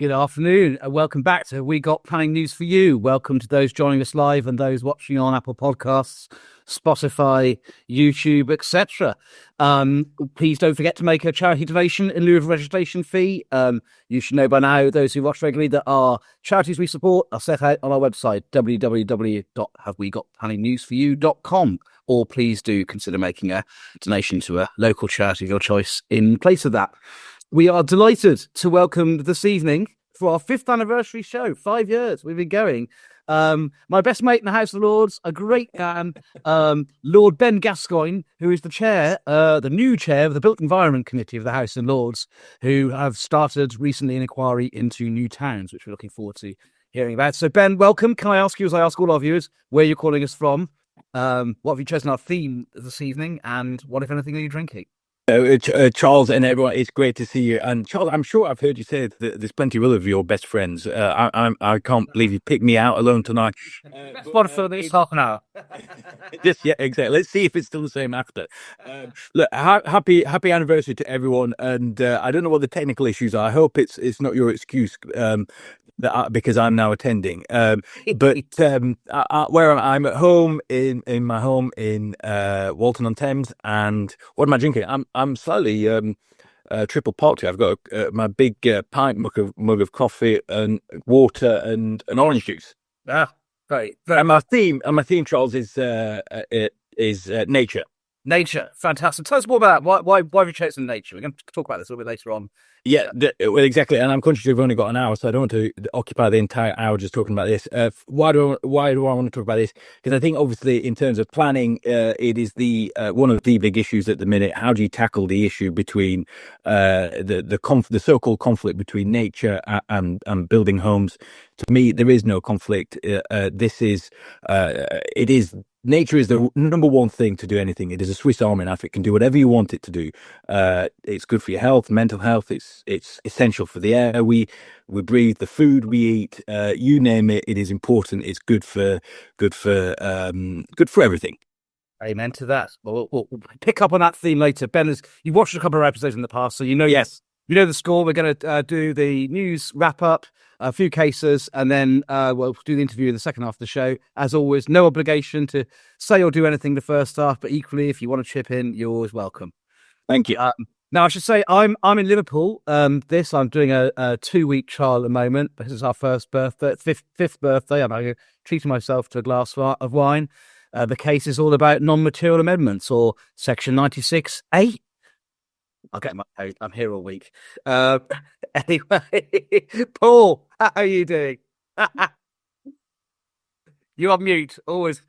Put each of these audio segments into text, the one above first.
Good afternoon and welcome back to We Got Planning News for You. Welcome to those joining us live and those watching on Apple Podcasts, Spotify, YouTube, etc. Please don't forget to make a charity donation in lieu of a registration fee. You should know by now, those who watch regularly, that our charities we support are set out on our website, www.havewegotplanningNewsForYou.com. Or please do consider making a donation to a local charity of your choice in place of that. We are delighted to welcome this evening for our 5th anniversary show. 5 years we've been going. My best mate in the House of Lords, a great man, Lord Ben Gascoigne, who is the new chair of the Built Environment Committee of the House of Lords, who have started recently an inquiry into new towns, which we're looking forward to hearing about. So, Ben, welcome. Can I ask you, as I ask all our viewers, where you're calling us from? What have you chosen our theme this evening? And what, if anything, are you drinking? Charles and everyone, it's great to see you. And Charles, I'm sure I've heard you say that there's plenty of other of your best friends. I can't believe you picked me out alone tonight. Best one for this half an hour. Yeah, exactly. Let's see if it's still the same after. Look, happy anniversary to everyone. And I don't know what the technical issues are. I hope it's not your excuse. Because I'm now attending, but where I'm at home in my home in Walton-on-Thames, and what am I drinking? I'm slightly triple pot. I've got my big pint mug of coffee and water and orange juice. Right. And my theme, Charles, is nature. Nature, fantastic. Tell us more about that. Why have you chosen nature? We're going to talk about this a little bit later on. Yeah, well, exactly. And I'm conscious we've only got an hour, so I don't want to occupy the entire hour just talking about this. Why do I want to talk about this? Because I think, obviously, in terms of planning, it is the one of the big issues at the minute. How do you tackle the issue between the so-called conflict between nature and building homes? To me, there is no conflict. Nature is the number one thing to do anything. It is a Swiss Army knife. It can do whatever you want it to do. It's good for your health, mental health. It's essential for the air we breathe, the food we eat. You name it. It is important. It's good for everything. Amen to that. We'll pick up on that theme later. Ben, you've watched a couple of episodes in the past, so you know. Yes. You know the score. We're going to do the news wrap up, a few cases, and then we'll do the interview in the second half of the show. As always, no obligation to say or do anything the first half, but equally, if you want to chip in, you're always welcome. Thank you. Now, I should say I'm in Liverpool. I'm doing a 2-week trial at the moment. This is our fifth birthday. I'm treating myself to a glass of wine. The case is all about non-material amendments, or Section 96A. I'll get my code. I'm here all week. Anyway, Paul, how are you doing? You are mute. Always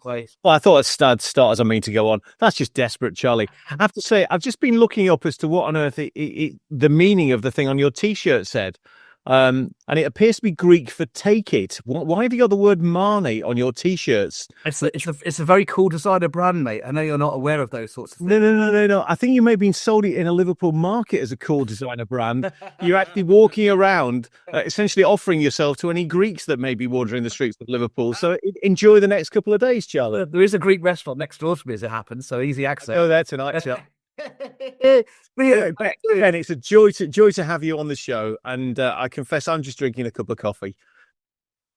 place. Well, I thought I'd start as I mean to go on. That's just desperate, Charlie. I have to say, I've just been looking up as to what on earth the meaning of the thing on your T-shirt said. And it appears to be Greek for take it. Why have you got the word Marnie on your T-shirts? It's a very cool designer brand, mate. I know you're not aware of those sorts of things. No. I think you may have been sold it in a Liverpool market as a cool designer brand. You're actually walking around, essentially offering yourself to any Greeks that may be wandering the streets of Liverpool. So enjoy the next couple of days, Charlie. There is a Greek restaurant next door to me as it happens, so easy access. Oh, there tonight. Ben, it's a joy to have you on the show, and I confess I'm just drinking a cup of coffee.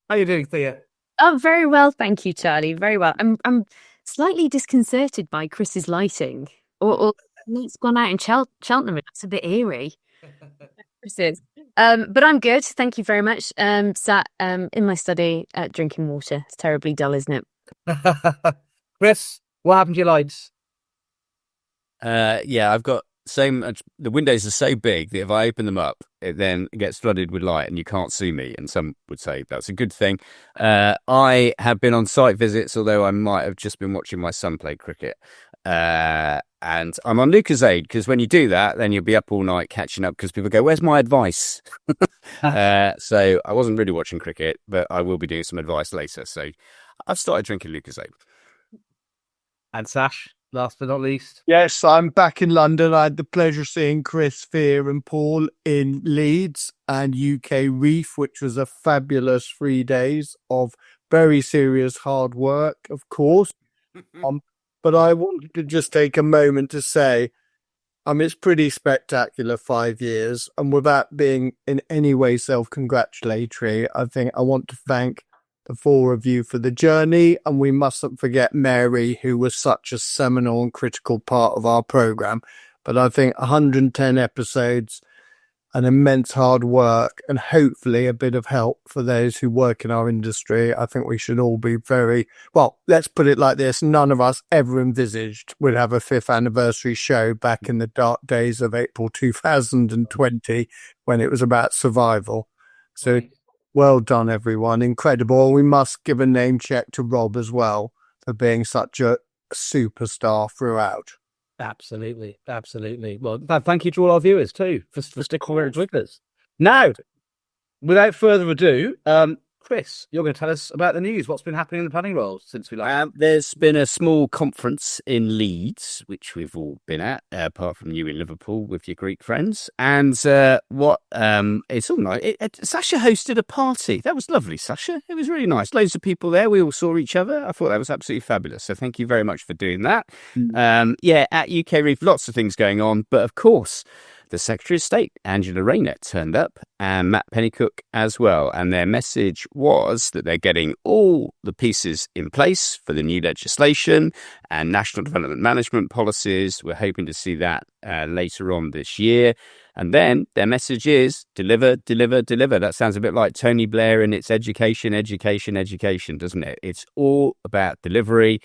How are you doing, Thea? Oh, very well, thank you, Charlie. Very well. I'm slightly disconcerted by Chris's lighting. Or it's gone out in Cheltenham. It's a bit eerie. Chris is. But I'm good. Thank you very much. Sat in my study drinking water. It's terribly dull, isn't it? Chris, what happened to your lights? Yeah, I've got the windows are so big that if I open them up, it then gets flooded with light and you can't see me. And some would say that's a good thing. I have been on site visits, although I might have just been watching my son play cricket. And I'm on Lucozade, because when you do that, then you'll be up all night catching up, because people go, "Where's my advice?" So I wasn't really watching cricket, but I will be doing some advice later. So I've started drinking Lucozade. And Sash? Last but not least. Yes, I'm back in London. I had the pleasure of seeing Chris, Thea and Paul in Leeds and UK Reef, which was a fabulous 3 days of very serious hard work, of course. But I wanted to just take a moment to say It's pretty spectacular 5 years. And without being in any way self-congratulatory, I think I want to thank the four of you for the journey. And we mustn't forget Mary, who was such a seminal and critical part of our programme. But I think 110 episodes, an immense hard work, and hopefully a bit of help for those who work in our industry. I think we should all be very, well, let's put it like this. None of us ever envisaged we'd have a 5th anniversary show back in the dark days of April 2020 when it was about survival. So well done, everyone. Incredible. We must give a name check to Rob as well for being such a superstar throughout. Absolutely. Well, thank you to all our viewers too for sticking with us. Now, without further ado, Chris, you're going to tell us about the news. What's been happening in the planning roles since we last? There's been a small conference in Leeds, which we've all been at, apart from you in Liverpool with your Greek friends. And it's all nice. Sasha hosted a party. That was lovely, Sasha. It was really nice. Loads of people there. We all saw each other. I thought that was absolutely fabulous. So thank you very much for doing that. At UK Reef, lots of things going on. But of course, the Secretary of State, Angela Rayner, turned up, and Matt Pennycook as well. And their message was that they're getting all the pieces in place for the new legislation and national development management policies. We're hoping to see that later on this year. And then their message is deliver, deliver, deliver. That sounds a bit like Tony Blair and it's education, education, education, doesn't it? It's all about delivery.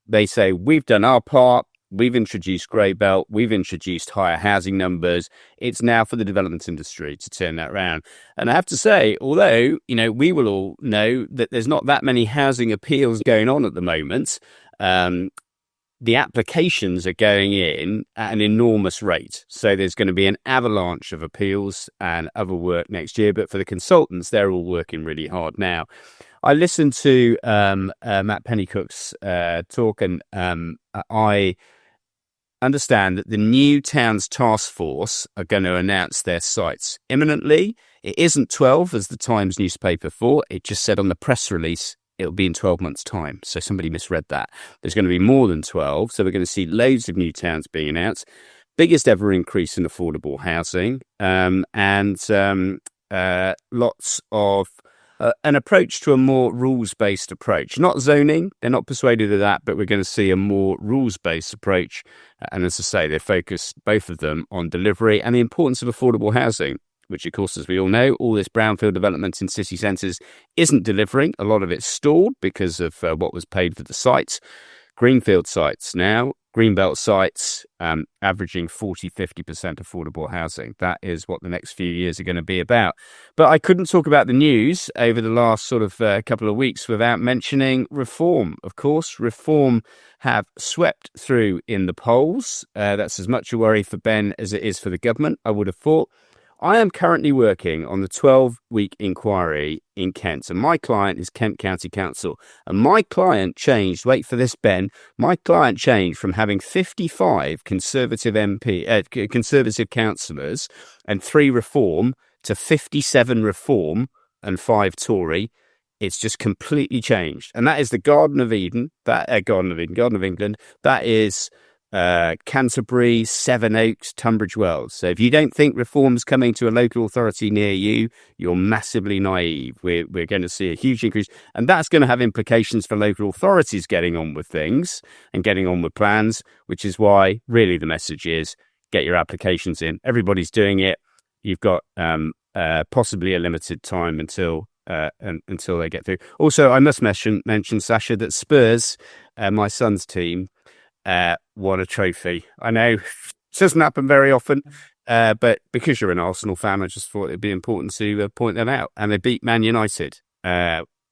They say, we've done our part. We've introduced grey belt. We've introduced higher housing numbers. It's now for the development industry to turn that around. And I have to say, although, we will all know that there's not that many housing appeals going on at the moment, the applications are going in at an enormous rate. So there's going to be an avalanche of appeals and other work next year. But for the consultants, they're all working really hard now. I listened to Matt Pennycook's talk, and I understand that the new Towns Task Force are going to announce their sites imminently. It isn't 12, as the Times newspaper thought. It just said on the press release it'll be in 12 months' time. So somebody misread that. There's going to be more than 12. So we're going to see loads of new towns being announced. Biggest ever increase in affordable housing, and lots of an approach to a more rules-based approach. Not zoning, they're not persuaded of that, but we're going to see a more rules-based approach. And as I say, they focus, both of them, on delivery and the importance of affordable housing, which, of course, as we all know, all this brownfield development in city centres isn't delivering. A lot of it's stalled because of what was paid for the sites. Greenfield sites now, Greenbelt sites, averaging 40-50% affordable housing. That is what the next few years are going to be about. But I couldn't talk about the news over the last sort of couple of weeks without mentioning Reform. Of course, Reform have swept through in the polls. That's as much a worry for Ben as it is for the government, I would have thought. I am currently working on the 12-week inquiry in Kent, and my client is Kent County Council. And my client changed, wait for this, Ben, my client changed from having 55 Conservative councillors and 3 Reform to 57 Reform and 5 Tory. It's just completely changed. And that is the Garden of England. That is Canterbury, Sevenoaks, Tunbridge Wells. So if you don't think Reform's coming to a local authority near you, you're massively naive. We're going to see a huge increase, and that's going to have implications for local authorities getting on with things and getting on with plans, which is why really the message is get your applications in. Everybody's doing it. You've got possibly a limited time until they get through. Also, I must mention, Sasha, that Spurs, my son's team, won a trophy. I know it doesn't happen very often, but because you're an Arsenal fan, I just thought it'd be important to point them out. And they beat Man United,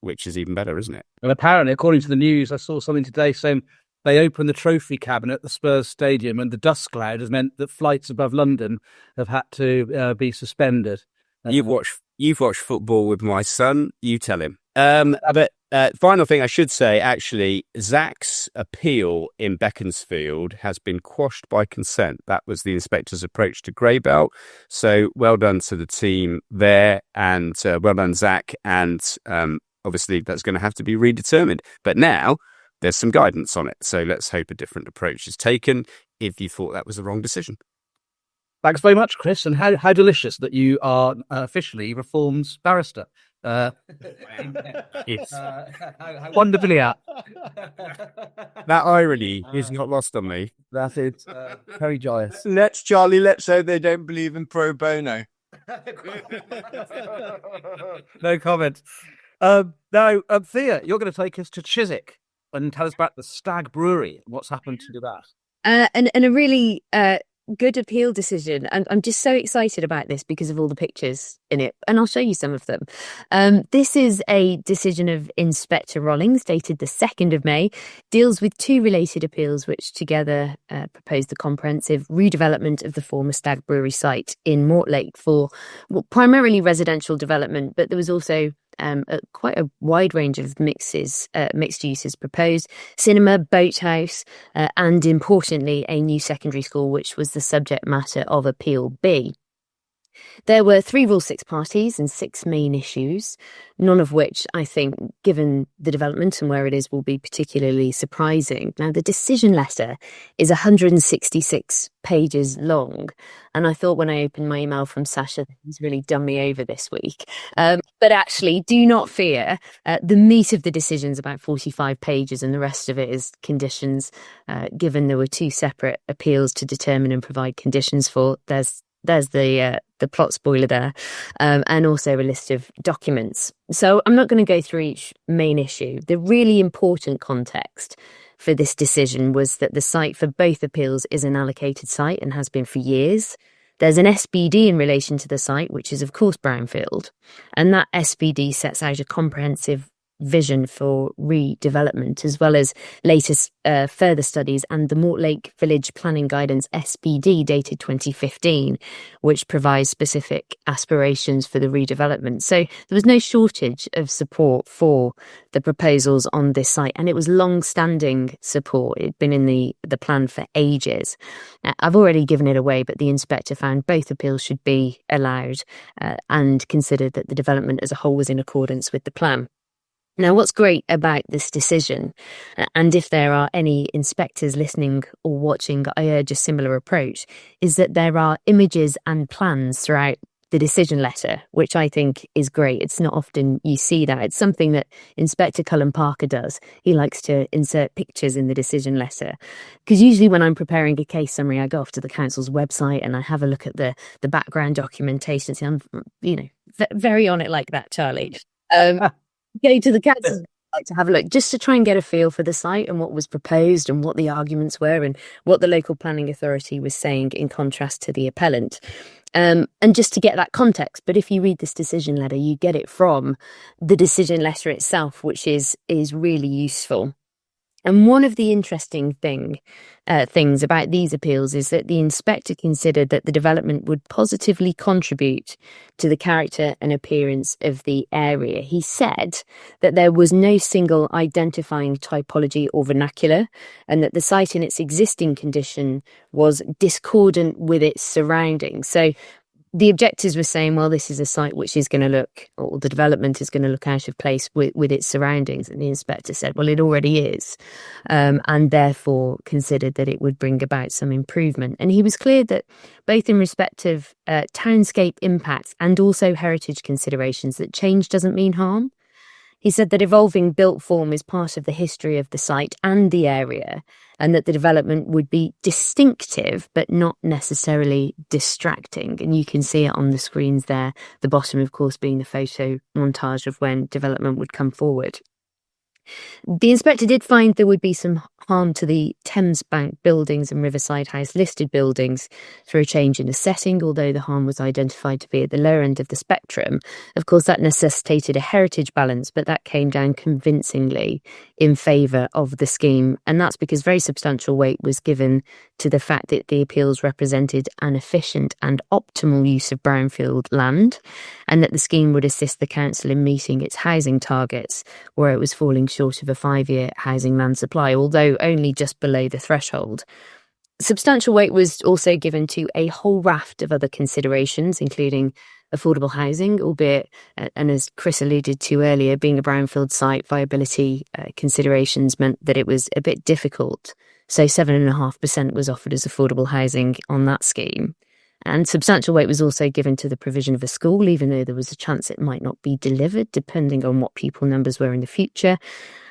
which is even better, isn't it? And apparently, according to the news, I saw something today saying they opened the trophy cabinet at the Spurs stadium, and the dust cloud has meant that flights above London have had to be suspended. You've watched football with my son. You tell him. But final thing I should say, actually, Zach's appeal in Beaconsfield has been quashed by consent. That was the inspector's approach to Greybelt. So well done to the team there, and well done, Zach. And obviously, that's going to have to be redetermined. But now there's some guidance on it. So let's hope a different approach is taken if you thought that was the wrong decision. Thanks very much, Chris. And how delicious that you are officially reformed barrister. Yes. How wonderfully apt. That irony is not lost on me. That is very joyous. Let's hope they don't believe in pro bono. No comment. Now, Thea, you're going to take us to Chiswick and tell us about the Stag Brewery. What's happened to that? And a really good appeal decision. And I'm just so excited about this because of all the pictures in it. And I'll show you some of them. This is a decision of Inspector Rollings dated the 2nd of May, deals with 2 related appeals which together propose the comprehensive redevelopment of the former Stag Brewery site in Mortlake for primarily residential development, but there was also quite a wide range of mixed uses proposed: cinema, boathouse, and importantly, a new secondary school, which was the subject matter of Appeal B. There were 3 Rule 6 parties and 6 main issues, none of which I think, given the development and where it is, will be particularly surprising. Now, the decision letter is 166 pages long, and I thought when I opened my email from Sasha, he's really done me over this week. But actually, do not fear. The meat of the decision is about 45 pages, and the rest of it is conditions, given there were 2 separate appeals to determine and provide conditions for. There's the plot spoiler there, and also a list of documents. So I'm not going to go through each main issue. The really important context for this decision was that the site for both appeals is an allocated site and has been for years. There's an SBD in relation to the site, which is of course brownfield, and that SBD sets out a comprehensive vision for redevelopment, as well as latest further studies and the Mortlake Village Planning Guidance SBD dated 2015, which provides specific aspirations for the redevelopment. So there was no shortage of support for the proposals on this site, and it was long-standing support. It'd been in the plan for ages. I've already given it away, but the inspector found both appeals should be allowed and considered that the development as a whole was in accordance with the plan. Now, what's great about this decision, and if there are any inspectors listening or watching, I urge a similar approach, is that there are images and plans throughout the decision letter, which I think is great. It's not often you see that. It's something that Inspector Cullen Parker does. He likes to insert pictures in the decision letter, because usually when I'm preparing a case summary, I go off to the council's website and I have a look at the background documentation. So I'm, very on it like that, Charlie. Go to the council to have a look, just to try and get a feel for the site and what was proposed and what the arguments were and what the local planning authority was saying in contrast to the appellant. And just to get that context. But if you read this decision letter, you get it from the decision letter itself, which is really useful. And one of the interesting things about these appeals is that the inspector considered that the development would positively contribute to the character and appearance of the area. He said that there was no single identifying typology or vernacular, and that the site in its existing condition was discordant with its surroundings. So the objectors were saying, well, this is a site which is going to look, or the development is going to look out of place with its surroundings. And the inspector said, well, it already is, and therefore considered that it would bring about some improvement. And he was clear that both in respect of townscape impacts and also heritage considerations, that change doesn't mean harm. He said that evolving built form is part of the history of the site and the area, and that the development would be distinctive but not necessarily distracting. And you can see it on the screens there, the bottom, of course, being the photo montage of when development would come forward. The inspector did find there would be some harm to the Thames Bank buildings and Riverside House listed buildings through a change in the setting, although the harm was identified to be at the lower end of the spectrum. Of course, that necessitated a heritage balance, but that came down convincingly in favour of the scheme. And that's because very substantial weight was given to the fact that the appeals represented an efficient and optimal use of brownfield land, and that the scheme would assist the council in meeting its housing targets, where it was falling short of a 5-year housing land supply, although only just below the threshold. Substantial weight was also given to a whole raft of other considerations, including affordable housing, albeit, and as Chris alluded to earlier, being a brownfield site, viability considerations meant that it was a bit difficult. So 7.5% was offered as affordable housing on that scheme. And substantial weight was also given to the provision of a school, even though there was a chance it might not be delivered, depending on what pupil numbers were in the future.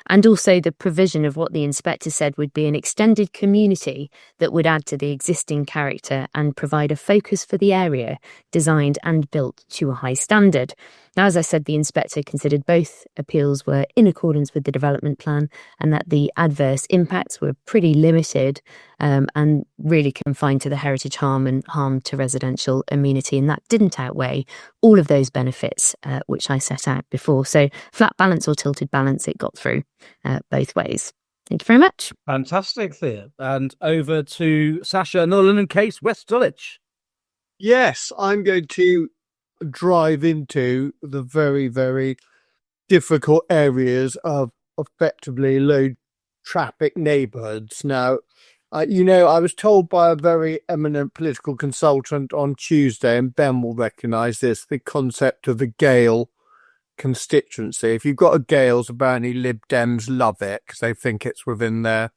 And also the provision of what the inspector said would be an extended community that would add to the existing character and provide a focus for the area, designed and built to a high standard. Now, as I said, the inspector considered both appeals were in accordance with the development plan and that the adverse impacts were pretty limited and really confined to the heritage harm and harm to residential amenity, and that didn't outweigh all of those benefits which I set out before. So flat balance or tilted balance, it got through both ways. Thank you very much. Fantastic, Thea. And over to Sasha, Nolan and Case, West Dulwich. Yes, I'm going to drive into the very, very difficult areas of effectively low traffic neighbourhoods. Now, I was told by a very eminent political consultant on Tuesday, and Ben will recognise this, the concept of the Gale constituency. If you've got a Gales, apparently Lib Dems love it because they think it's within their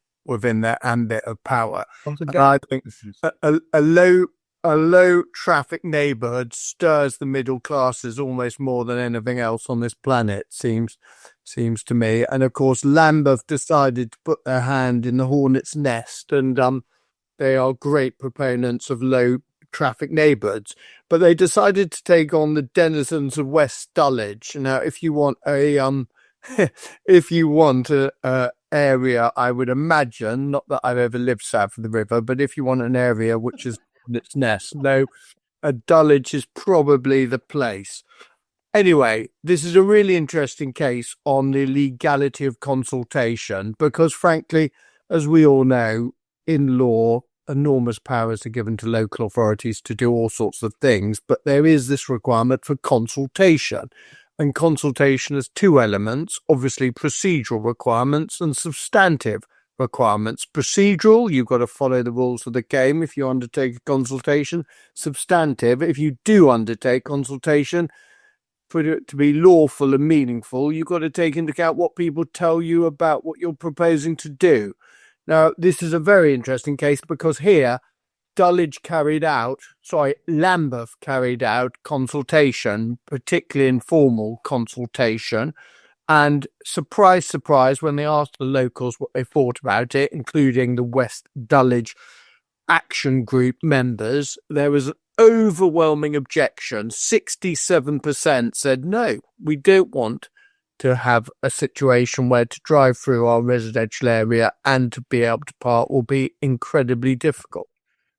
ambit of power. And I think a low traffic neighbourhood stirs the middle classes almost more than anything else on this planet, seems to me. And of course, Lambeth decided to put their hand in the hornet's nest, and they are great proponents of low traffic neighbourhoods. But they decided to take on the denizens of West Dulwich. Now, if you want a area, I would imagine, not that I've ever lived south of the river, but if you want an area which is its nest, no, Dulwich is probably the place. Anyway, this is a really interesting case on the legality of consultation because, frankly, as we all know, in law, enormous powers are given to local authorities to do all sorts of things, but there is this requirement for consultation. And consultation has two elements, obviously procedural requirements and substantive requirements. Procedural, you've got to follow the rules of the game if you undertake a consultation. Substantive, if you do undertake consultation, for it to be lawful and meaningful, you've got to take into account what people tell you about what you're proposing to do. Now, this is a very interesting case because here, Lambeth carried out consultation, particularly informal consultation. And surprise, surprise, when they asked the locals what they thought about it, including the West Dulwich Action Group members, there was an overwhelming objection. 67% said, no, we don't want to have a situation where to drive through our residential area and to be able to park will be incredibly difficult.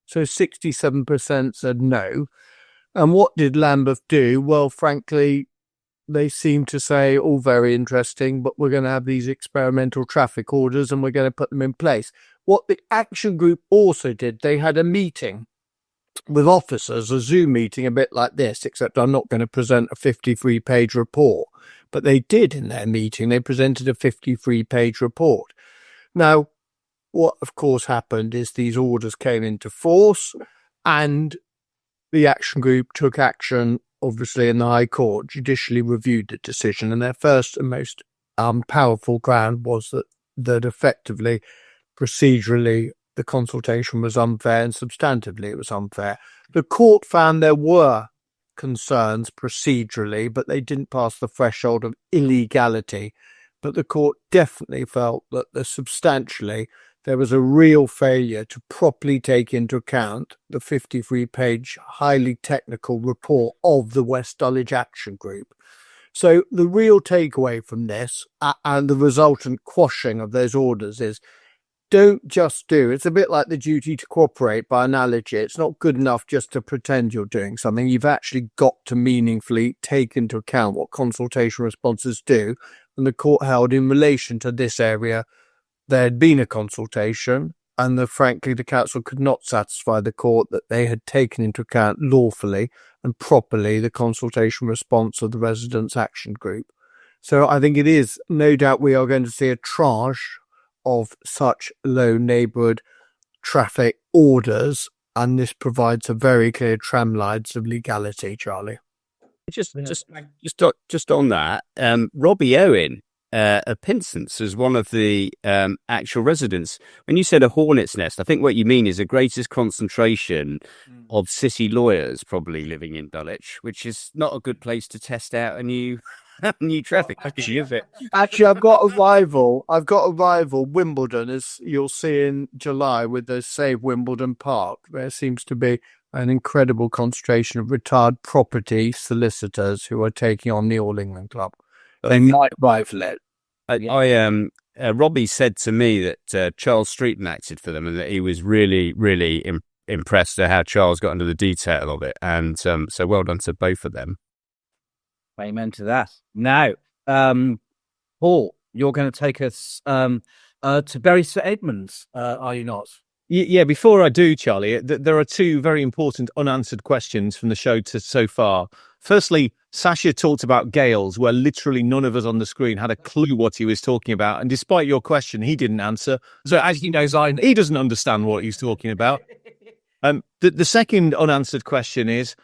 So 67% said no. And what did Lambeth do? Well, frankly, they seem to say, all very interesting, but we're going to have these experimental traffic orders and we're going to put them in place. What the action group also did, they had a meeting with officers, a Zoom meeting a bit like this, except I'm not going to present a 53-page report. But they did in their meeting. They presented a 53-page report. Now, what of course happened is these orders came into force and the action group took action, obviously, in the High Court, judicially reviewed the decision. And their first and most powerful ground was that effectively, procedurally, the consultation was unfair and substantively it was unfair. The court found there were concerns procedurally, but they didn't pass the threshold of illegality. But the court definitely felt that substantially there was a real failure to properly take into account the 53-page, highly technical report of the West Dulwich Action Group. So the real takeaway from this and the resultant quashing of those orders is don't just do. It's a bit like the duty to cooperate by analogy. It's not good enough just to pretend you're doing something. You've actually got to meaningfully take into account what consultation responses do. And the court held in relation to this area, there had been a consultation and frankly, the council could not satisfy the court that they had taken into account lawfully and properly the consultation response of the Residents' Action Group. So I think it is, no doubt we are going to see a tranche of such low neighbourhood traffic orders, and this provides a very clear tramlines of legality, Charlie. Just on that, Robbie Owen Pinson's as one of the actual residents. When you said a hornet's nest, I think what you mean is the greatest concentration of city lawyers probably living in Dulwich, which is not a good place to test out a new traffic. Actually, is it? Actually, I've got a rival. Wimbledon, as you'll see in July with the Save Wimbledon Park. There seems to be an incredible concentration of retired property solicitors who are taking on the All England Club. They might rival it. Robbie said to me that Charles Streeton acted for them and that he was really, really impressed at how Charles got into the detail of it. And so well done to both of them. Amen to that. Now, Paul, you're going to take us to barrister Edmunds, are you not? Yeah, before I do, Charlie, there are two very important unanswered questions from the show so far. Firstly, Sasha talked about gales, where literally none of us on the screen had a clue what he was talking about. And despite your question, he didn't answer. So as he knows, he doesn't understand what he's talking about. The second unanswered question is,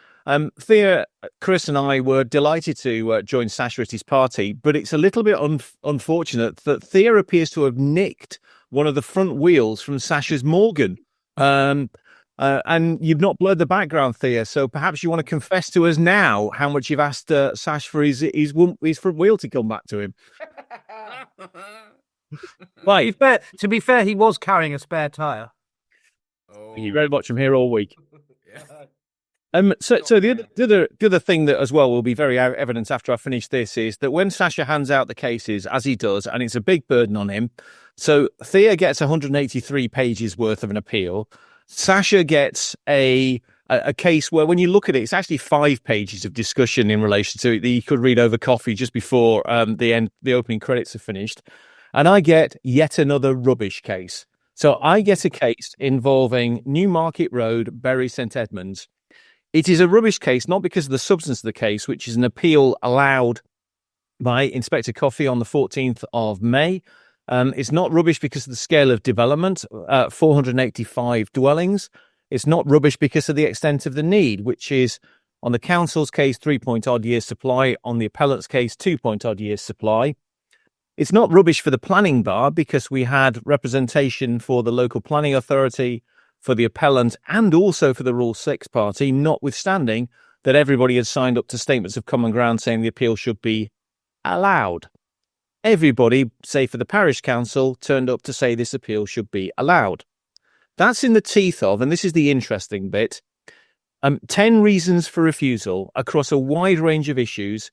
Thea, Chris and I were delighted to join Sasha at his party, but it's a little bit unfortunate that Thea appears to have nicked one of the front wheels from Sasha's Morgan. And you've not blurred the background, Thea, so perhaps you want to confess to us now how much you've asked Sash for his front wheel to come back to him. Right. To be fair, he was carrying a spare tyre. Thank you very much. I'm here all week. So the other thing that as well will be very evident after I finish this is that when Sasha hands out the cases, as he does, and it's a big burden on him, so Thea gets 183 pages worth of an appeal. Sasha gets a case where when you look at it, it's actually 5 pages of discussion in relation to it that you could read over coffee just before the opening credits are finished. And I get yet another rubbish case. So I get a case involving Newmarket Road, Bury St Edmunds. It is a rubbish case, not because of the substance of the case, which is an appeal allowed by Inspector Coffey on the 14th of May. It's not rubbish because of the scale of development, 485 dwellings. It's not rubbish because of the extent of the need, which is on the council's case, 3-point-odd years supply, on the appellant's case, 2-point-odd years supply. It's not rubbish for the planning bar because we had representation for the local planning authority, for the appellant, and also for the Rule 6 party, notwithstanding that everybody had signed up to statements of common ground saying the appeal should be allowed. Everybody, save for the parish council, turned up to say this appeal should be allowed. That's in the teeth of, and this is the interesting bit, 10 reasons for refusal across a wide range of issues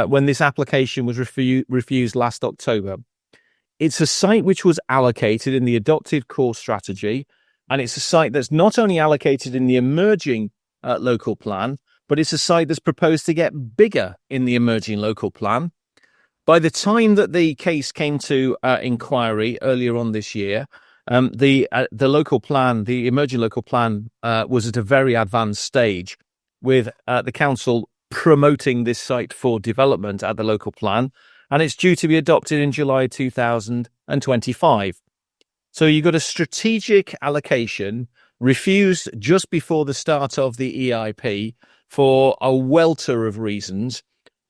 when this application was refused last October. It's a site which was allocated in the adopted core strategy, and it's a site that's not only allocated in the emerging local plan, but it's a site that's proposed to get bigger in the emerging local plan. By the time that the case came to inquiry earlier on this year, the local plan, the emerging local plan, was at a very advanced stage, with the council promoting this site for development at the local plan, and it's due to be adopted in July 2025. So you got a strategic allocation refused just before the start of the EIP for a welter of reasons,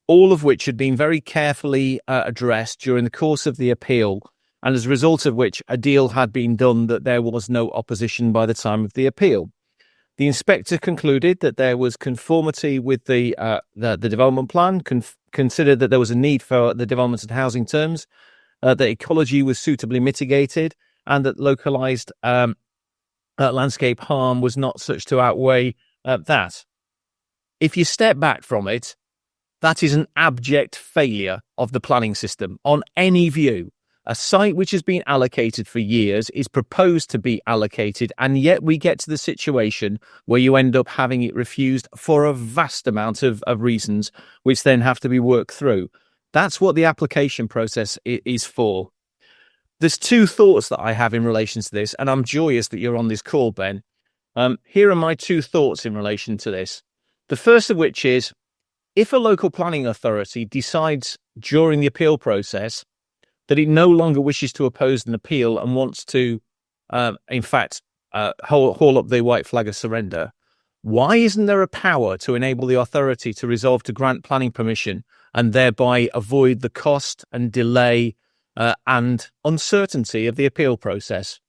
all of which had been very carefully addressed during the course of the appeal, and as a result of which a deal had been done that there was no opposition by the time of the appeal. The inspector concluded that there was conformity with the development plan, considered that there was a need for the development and housing terms, that ecology was suitably mitigated, and that localised landscape harm was not such to outweigh that. If you step back from it, that is an abject failure of the planning system on any view. A site which has been allocated for years is proposed to be allocated, and yet we get to the situation where you end up having it refused for a vast amount of reasons, which then have to be worked through. That's what the application process is for. There's 2 thoughts that I have in relation to this, and I'm joyous that you're on this call, Ben. Here are my 2 thoughts in relation to this. The first of which is, if a local planning authority decides during the appeal process that it no longer wishes to oppose an appeal and wants to, haul up the white flag of surrender, Why isn't there a power to enable the authority to resolve to grant planning permission and thereby avoid the cost and delay and uncertainty of the appeal process?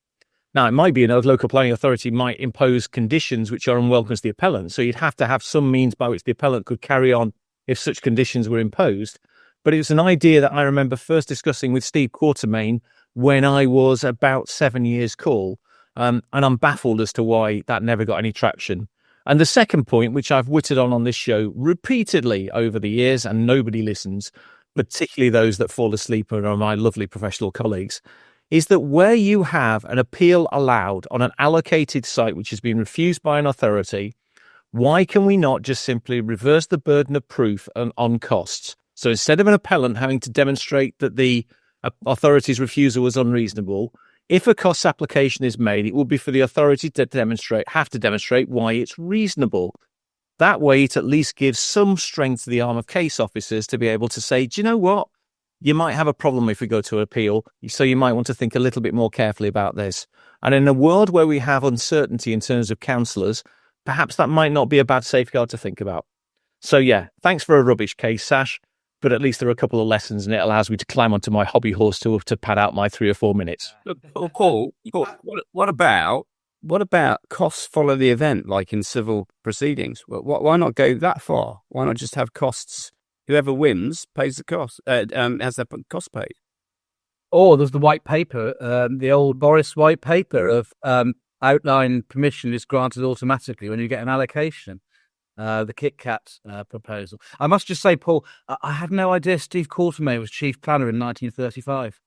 Now, it might be another local planning authority might impose conditions which are unwelcome to the appellant, so you'd have to have some means by which the appellant could carry on if such conditions were imposed. But it was an idea that I remember first discussing with Steve Quartermain when I was about 7 years call, and I'm baffled as to why that never got any traction. And the second point, which I've witted on this show repeatedly over the years, and nobody listens, particularly those that fall asleep and are my lovely professional colleagues, is that where you have an appeal allowed on an allocated site which has been refused by an authority, why can we not just simply reverse the burden of proof on costs? So instead of an appellant having to demonstrate that the authority's refusal was unreasonable, if a costs application is made, it will be for the authority to have to demonstrate why it's reasonable. That way, it at least gives some strength to the arm of case officers to be able to say, do you know what? You might have a problem if we go to appeal, so you might want to think a little bit more carefully about this. And in a world where we have uncertainty in terms of counsellors, perhaps that might not be a bad safeguard to think about. So yeah, thanks for a rubbish case, Sash, but at least there are a couple of lessons and it allows me to climb onto my hobby horse to pad out my 3 or 4 minutes. Look, Paul, what about costs follow the event, like in civil proceedings? Why not go that far? Why not just have costs? Whoever wins pays the cost, has their cost paid. Or there's the white paper, the old Boris white paper of outline permission is granted automatically when you get an allocation. The Kit Kat proposal. I must just say, Paul, I had no idea Steve Quartermain was chief planner in 1935.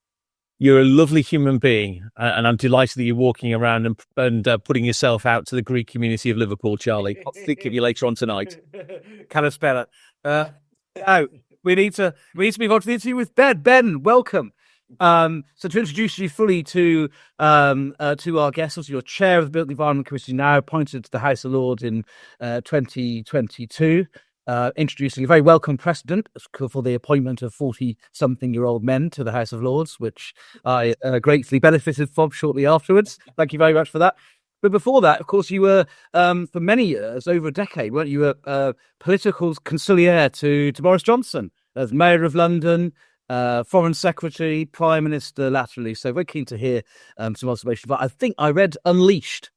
You're a lovely human being, and I'm delighted that you're walking around and putting yourself out to the Greek community of Liverpool, Charlie. I'll think of you later on tonight. Kalispera. Now, we need to move on to the interview with Ben. Ben, welcome. So to introduce you fully to our guests, also you're chair of the Built Environment Committee, now appointed to the House of Lords in 2022, introducing a very welcome precedent for the appointment of 40-something-year-old men to the House of Lords, which I greatly benefited from shortly afterwards. Thank you very much for that. But before that, of course, you were, for many years, over a decade, weren't you, a political consigliere to Boris Johnson as Mayor of London, Foreign Secretary, Prime Minister latterally. So very keen to hear some observations. But I think I read Unleashed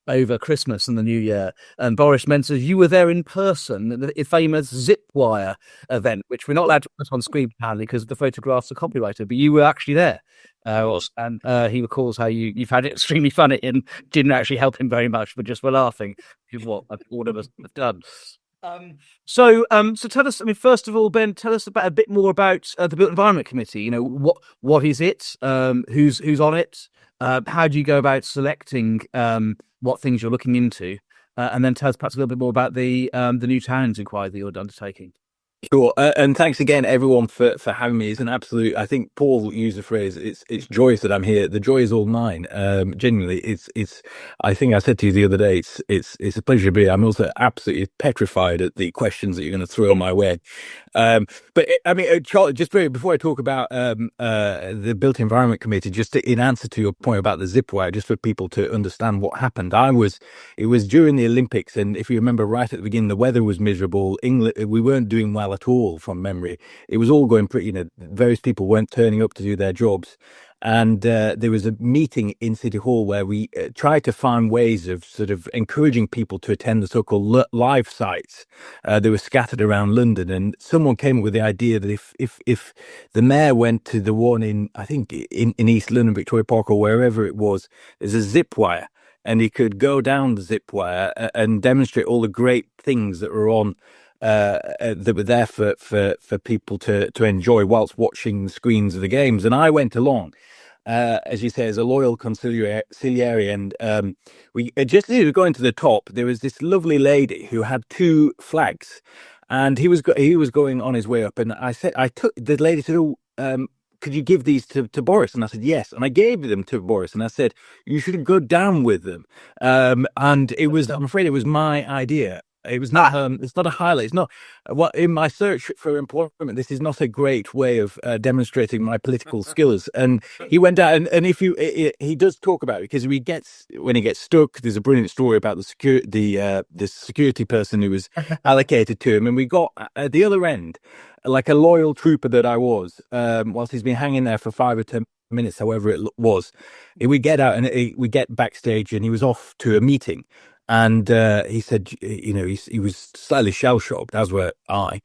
over Christmas and the New Year, and Boris mentioned you were there in person at the famous zip wire event, which we're not allowed to put on screen apparently because the photographs are copyrighted, but you were actually there. And he recalls how you found it extremely funny and didn't actually help him very much, but just were laughing, which is what all of us have done. So tell us, I mean, first of all, Ben, tell us a bit more about the Built Environment Committee. You know, what is it? Who's on it? How do you go about selecting what things you're looking into? And then tell us perhaps a little bit more about the new towns inquiry that you're undertaking. Sure, and thanks again, everyone, for having me. It's an absolute. I think Paul used the phrase. It's joyous that I'm here. The joy is all mine. Genuinely, it's. I think I said to you the other day. It's a pleasure to be here. I'm also absolutely petrified at the questions that you're going to throw my way. But I mean, Charlie, just before I talk about the Built Environment Committee, just in answer to your point about the zip wire, just for people to understand what happened. It was during the Olympics, and if you remember right at the beginning, the weather was miserable. England, we weren't doing well at all from memory. It was all going pretty, various people weren't turning up to do their jobs. And there was a meeting in City Hall where we tried to find ways of sort of encouraging people to attend the so-called live sites. They were scattered around London, and someone came up with the idea that if the mayor went to the one in, I think, in East London, Victoria Park or wherever it was, there's a zip wire, and he could go down the zip wire and demonstrate all the great things that were on that were there for people to enjoy whilst watching the screens of the games. And I went along, as you say, as a loyal consigliere, and we just as we were going to the top, there was this lovely lady who had 2 flags, and he was going on his way up, and the lady said, could you give these to Boris? And I said, yes. And I gave them to Boris, and I said, you should go down with them. And I'm afraid it was my idea. It was not. It's not a highlight. It's not. What in my search for employment, this is not a great way of demonstrating my political skills. And he went out, and if you, he does talk about it because when he gets stuck. There's a brilliant story about the security person who was allocated to him, and we got at the other end, like a loyal trooper that I was, whilst he's been hanging there for 5 or 10 minutes, however it was. We get out and we get backstage, and he was off to a meeting. And he said, he was slightly shell shocked, as were I.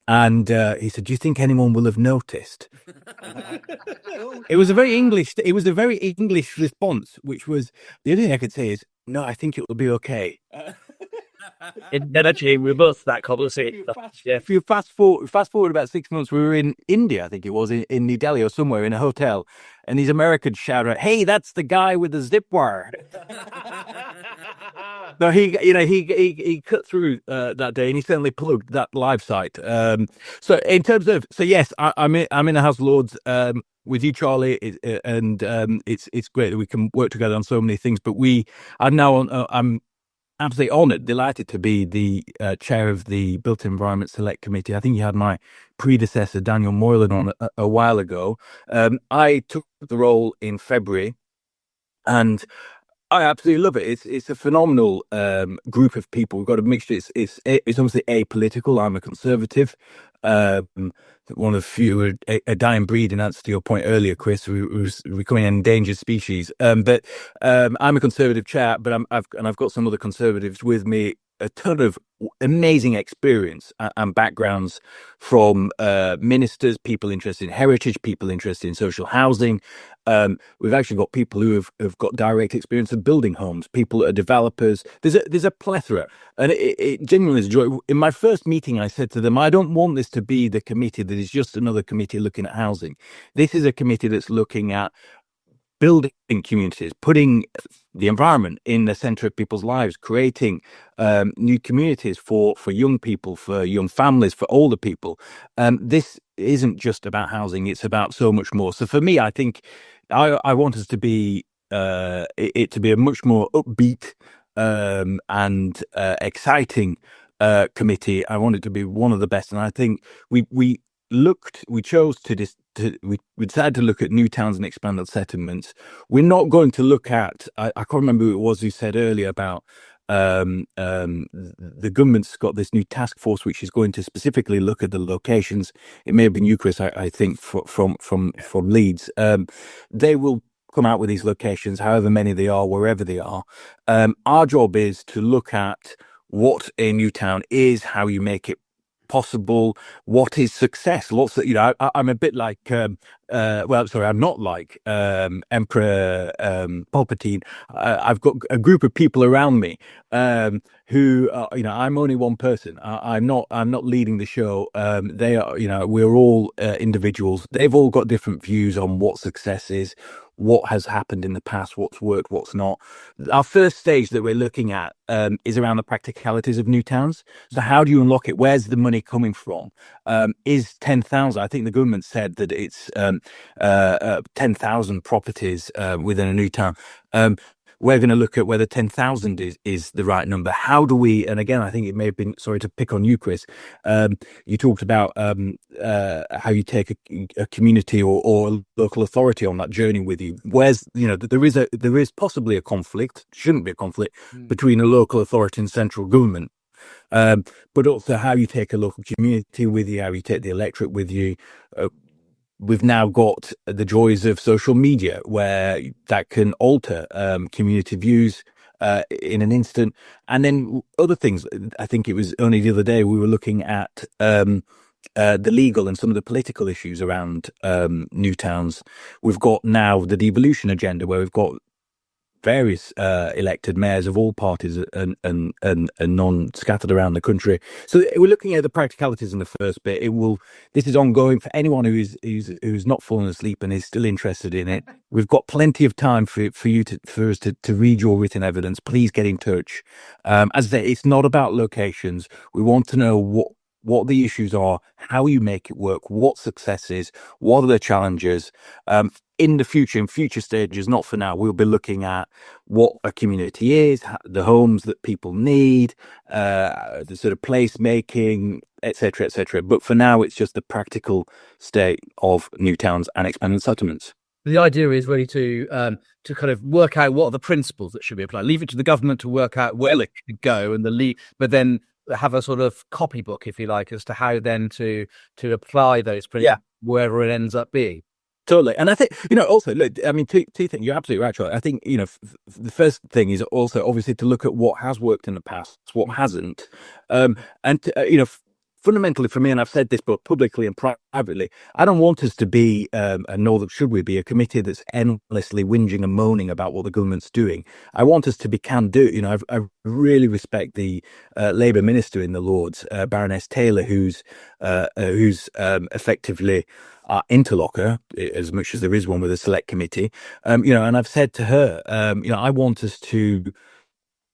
And he said, "Do you think anyone will have noticed?" It was a very English response, which was the only thing I could say is, "No, I think it will be okay." Actually, we both that conversation. Yeah. If you fast forward about 6 months, we were in India, I think it was, in New Delhi or somewhere in a hotel, and these Americans shout out, "Hey, that's the guy with the zip wire." No, he cut through that day, and he certainly plugged that live site. So in terms of, yes, I'm in the House of Lords with you, Charlie, and it's great that we can work together on so many things. But we are now I'm absolutely honoured, delighted to be the chair of the Built Environment Select Committee. I think you had my predecessor, Daniel Moylan, on a while ago. I took the role in February, and I absolutely love it. It's a phenomenal group of people. We've got a mixture. It's obviously apolitical. I'm a conservative. One of few, a dying breed, in answer to your point earlier, Chris, who's becoming an endangered species. But I'm a conservative chap, but I've got some other conservatives with me. A ton of amazing experience and backgrounds from ministers, people interested in heritage, people interested in social housing. We've actually got people who have got direct experience of building homes, people that are developers. There's a plethora, and it genuinely is a joy. In my first meeting, I said to them, I don't want this to be the committee that is just another committee looking at housing. This is a committee that's looking at building communities, putting the environment in the center of people's lives, creating new communities for young people, for young families, for older people. This isn't just about housing, it's about so much more. So for me, I think I want us to be it to be a much more upbeat and exciting committee. I want it to be one of the best, and I think we decided to look at new towns and expanded settlements. We're not going to look at, I can't remember who it was who said earlier about the government's got this new task force which is going to specifically look at the locations. It may have been you, Chris, I think, from Leeds. They will come out with these locations, however many they are, wherever they are. Our job is to look at what a new town is, how you make it possible, what is success. Lots of, I'm a bit like I'm not like Emperor Palpatine. I've got a group of people around me who I'm only one person. I'm not leading the show. They are, we're all individuals. They've all got different views on what success is, what has happened in the past, what's worked, what's not. Our first stage that we're looking at is around the practicalities of new towns. So how do you unlock it? Where's the money coming from? Is 10,000, I think the government said that it's 10,000 properties within a new town. We're going to look at whether 10,000 is the right number. How do we, and again, I think it may have been, sorry to pick on you, Chris, you talked about how you take a community or a local authority on that journey with you. Where's, there is possibly a conflict, shouldn't be a conflict, between a local authority and central government. But also how you take a local community with you, how you take the electorate with you. We've now got the joys of social media where that can alter community views in an instant. And then other things. I think it was only the other day we were looking at the legal and some of the political issues around new towns. We've got now the devolution agenda where we've got various elected mayors of all parties and none scattered around the country. So we're looking at the practicalities in the first bit. This is ongoing for anyone who's not fallen asleep and is still interested in it. We've got plenty of time for us to read your written evidence. Please get in touch. As I say, it's not about locations. We want to know what the issues are, how you make it work, what success is, what are the challenges. In the future, in future stages, not for now, we'll be looking at what a community is, the homes that people need, the sort of place making, etc., etc. But for now, it's just the practical state of new towns and expanded settlements. The idea is really to kind of work out what are the principles that should be applied. Leave it to the government to work out where it should go, and but then have a sort of copybook, if you like, as to how then to apply those principles wherever it ends up being. Totally. And I think, also, look, I mean, two things. You're absolutely right, Charlie. I think, the first thing is also obviously to look at what has worked in the past, what hasn't. And, fundamentally for me, and I've said this both publicly and privately, I don't want us to be, nor should we be, a committee that's endlessly whinging and moaning about what the government's doing. I want us to be can-do. I really respect the Labour minister in the Lords, Baroness Taylor, who's effectively our interlocker, as much as there is one with a select committee. And I've said to her, I want us to,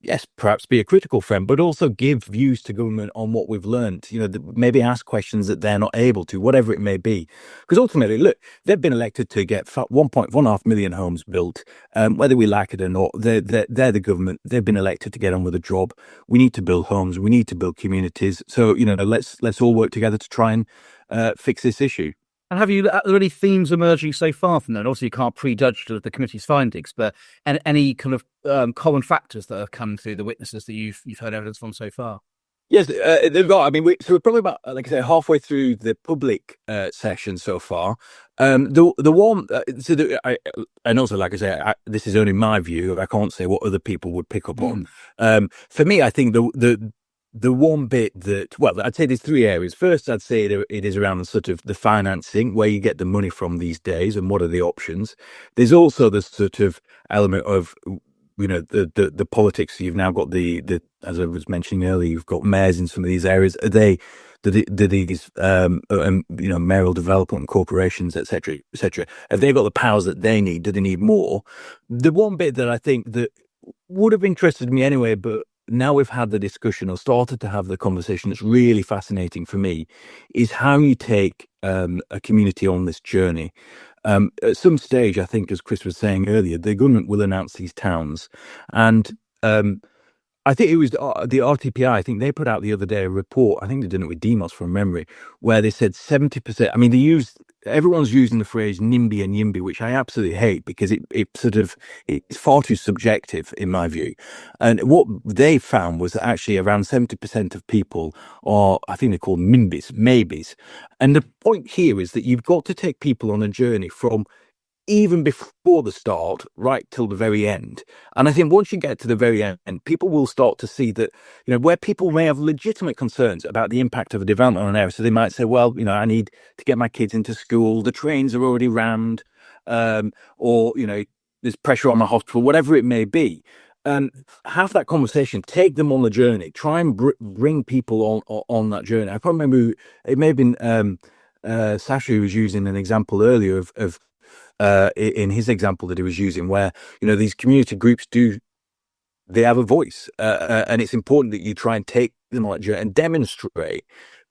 yes, perhaps be a critical friend, but also give views to government on what we've learned, maybe ask questions that they're not able to, whatever it may be. Because ultimately, look, they've been elected to get 1.5 million homes built, whether we like it or not. They're the government. They've been elected to get on with the job. We need to build homes. We need to build communities. So, let's all work together to try and fix this issue. And have you any themes emerging so far from that? Obviously, you can't prejudge the committee's findings, but any kind of common factors that have come through the witnesses that you've heard evidence from so far? Yes, they've got. I mean, we're probably about, like I say, halfway through the public session so far. The one, and also, like I say, this is only my view. I can't say what other people would pick up on. For me, I think the one bit that, well, I'd say there's three areas. First, I'd say it is around sort of the financing, where you get the money from these days and what are the options. There's also the sort of element of, the politics. You've now got the as I was mentioning earlier, you've got mayors in some of these areas. Do these mayoral development corporations, etc., have they got the powers that they need? Do they need more? The one bit that I think that would have interested me anyway, but now we've had the discussion or started to have the conversation, that's really fascinating for me, is how you take a community on this journey. At some stage, I think, as Chris was saying earlier, the government will announce these towns. And I think it was the RTPI, I think they put out the other day a report, I think they did it with Demos from memory, where they said 70%, I mean, everyone's using the phrase NIMBY and YIMBY, which I absolutely hate because it's far too subjective in my view. And what they found was that actually around 70% of people are, I think they're called MIMBYs, maybes. And the point here is that you've got to take people on a journey from even before the start, right till the very end. And I think once you get to the very end, people will start to see that, where people may have legitimate concerns about the impact of a development on an area. So they might say, well, I need to get my kids into school. The trains are already rammed, or, there's pressure on the hospital, whatever it may be. And have that conversation, take them on the journey, try and bring people on that journey. I can't remember, it may have been Sasha who was using an example earlier of in his example that he was using, where these community groups they have a voice, and it's important that you try and take them on that journey and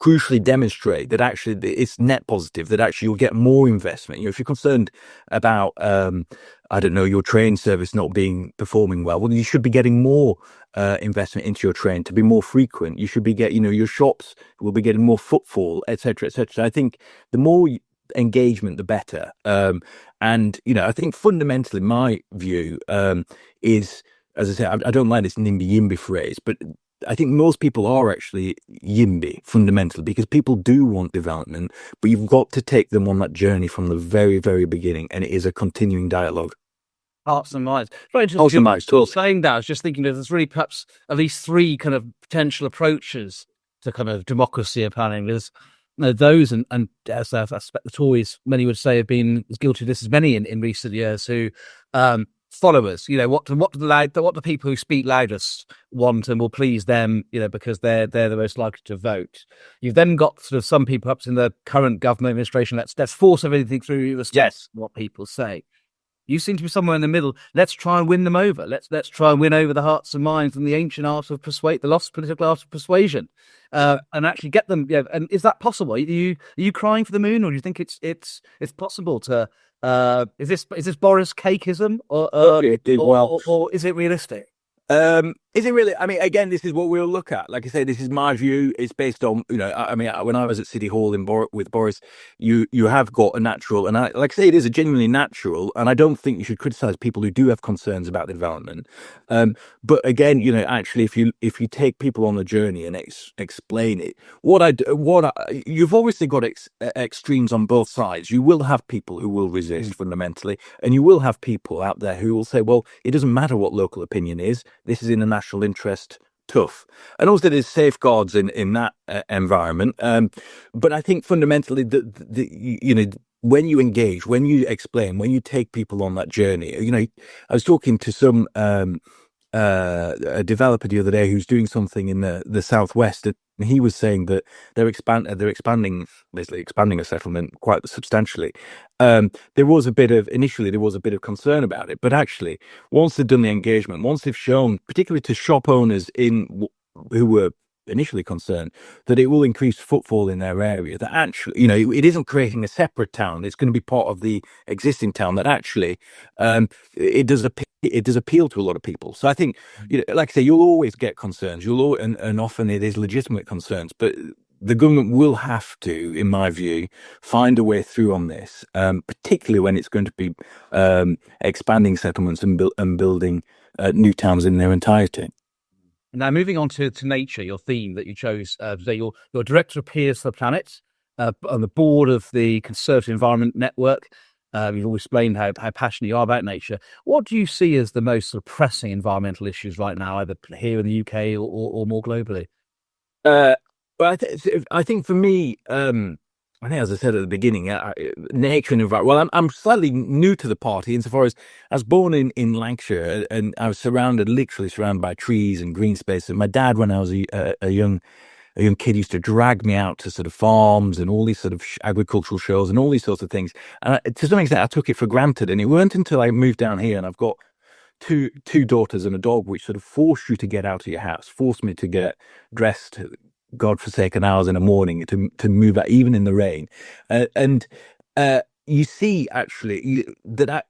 crucially demonstrate that actually it's net positive, that actually you'll get more investment. If you're concerned about your train service not performing well, you should be getting more investment into your train to be more frequent. You should be getting, your shops will be getting more footfall, etc., etc. I think the more engagement, the better. And I think fundamentally my view is, as I say, I don't like this NIMBY YIMBY phrase, but I think most people are actually YIMBY fundamentally, because people do want development, but you've got to take them on that journey from the very, very beginning, and it is a continuing dialogue. Hearts and minds. Right, Hearts and minds, totally. Saying that, I was just thinking there's really perhaps at least three kind of potential approaches to kind of democracy apparently. There's those, and as I suspect the Tories, many would say, have been as guilty of this as many in recent years, who followers, what the people who speak loudest want and will please them, because they're the most likely to vote. You've then got sort of some people, perhaps in the current government administration, let's force everything through, what people say. You seem to be somewhere in the middle. Let's try and win them over. Let's try and win over the hearts and minds and the ancient art of the lost political art of persuasion, and actually get them. Yeah, and is that possible? Are you crying for the moon, or do you think it's possible to? Is this Boris cakeism, or is it realistic? Is it really? I mean, again, this is what we'll look at. Like I say, this is my view. It's based on, I mean, when I was at City Hall with Boris, you have got a natural, and like I say, it is a genuinely natural, and I don't think you should criticise people who do have concerns about the development. But again, actually, if you take people on the journey and explain it, you've obviously got extremes on both sides. You will have people who will resist fundamentally, and you will have people out there who will say, well, it doesn't matter what local opinion is. This is in the national interest. Tough. And also there's safeguards in that environment. But I think fundamentally when you engage, when you explain, when you take people on that journey, I was talking to some a developer the other day who's doing something in the southwest, and he was saying that they're expanding a settlement quite substantially. There was a bit of concern about it, but actually, once they've done the engagement, once they've shown, particularly to shop owners who were initially concerned, that it will increase footfall in their area, that actually, it isn't creating a separate town, it's going to be part of the existing town, that actually it does appeal to a lot of people. So I think, like I say, you'll always get concerns, and often it is legitimate concerns, but the government will have to, in my view, find a way through on this, particularly when it's going to be expanding settlements and building new towns in their entirety. Now, moving on to nature, your theme that you chose today, your director of Peers for the Planet, on the board of the Conservative Environment Network. You've always explained how passionate you are about nature. What do you see as the most sort of pressing environmental issues right now, either here in the UK or more globally? Well, I think for me, I think, as I said at the beginning, nature and environment. Well, I'm slightly new to the party insofar as I was born in Lancashire, and I was literally surrounded by trees and green space. And my dad, when I was a young kid, used to drag me out to sort of farms and all these sort of agricultural shows and all these sorts of things. And to some extent, I took it for granted. And it weren't until I moved down here and I've got two daughters and a dog, which sort of force you to get out of your house, force me to get dressed godforsaken hours in the morning to move out, even in the rain. And you see, actually, that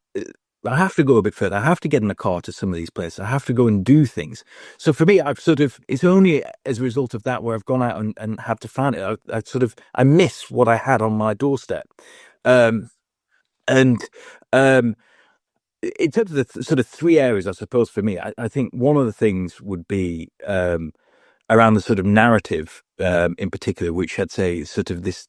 I have to go a bit further. I have to get in a car to some of these places. I have to go and do things. So for me, it's only as a result of that where I've gone out and had to find it. I miss what I had on my doorstep. In terms of the sort of three areas, I suppose, for me, I think one of the things would be around the sort of narrative, in particular, which I'd say is sort of this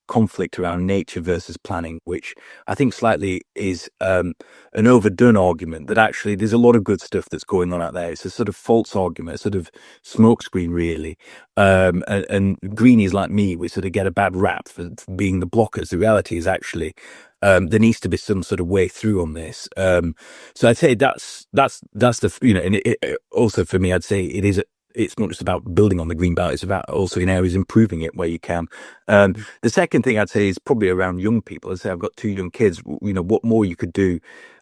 conflict around nature versus planning, which I think slightly is an overdone argument, that actually there's a lot of good stuff that's going on out there. It's a sort of false argument, a sort of smokescreen, really. And greenies like me, we sort of get a bad rap for being the blockers. The reality is actually there needs to be some sort of way through on this. So I'd say that's the, and also for me, I'd say it's not just about building on the green belt, it's about also in areas improving it where you can. The second thing I'd say is probably around young people. I'd say I've got two young kids, what more you could do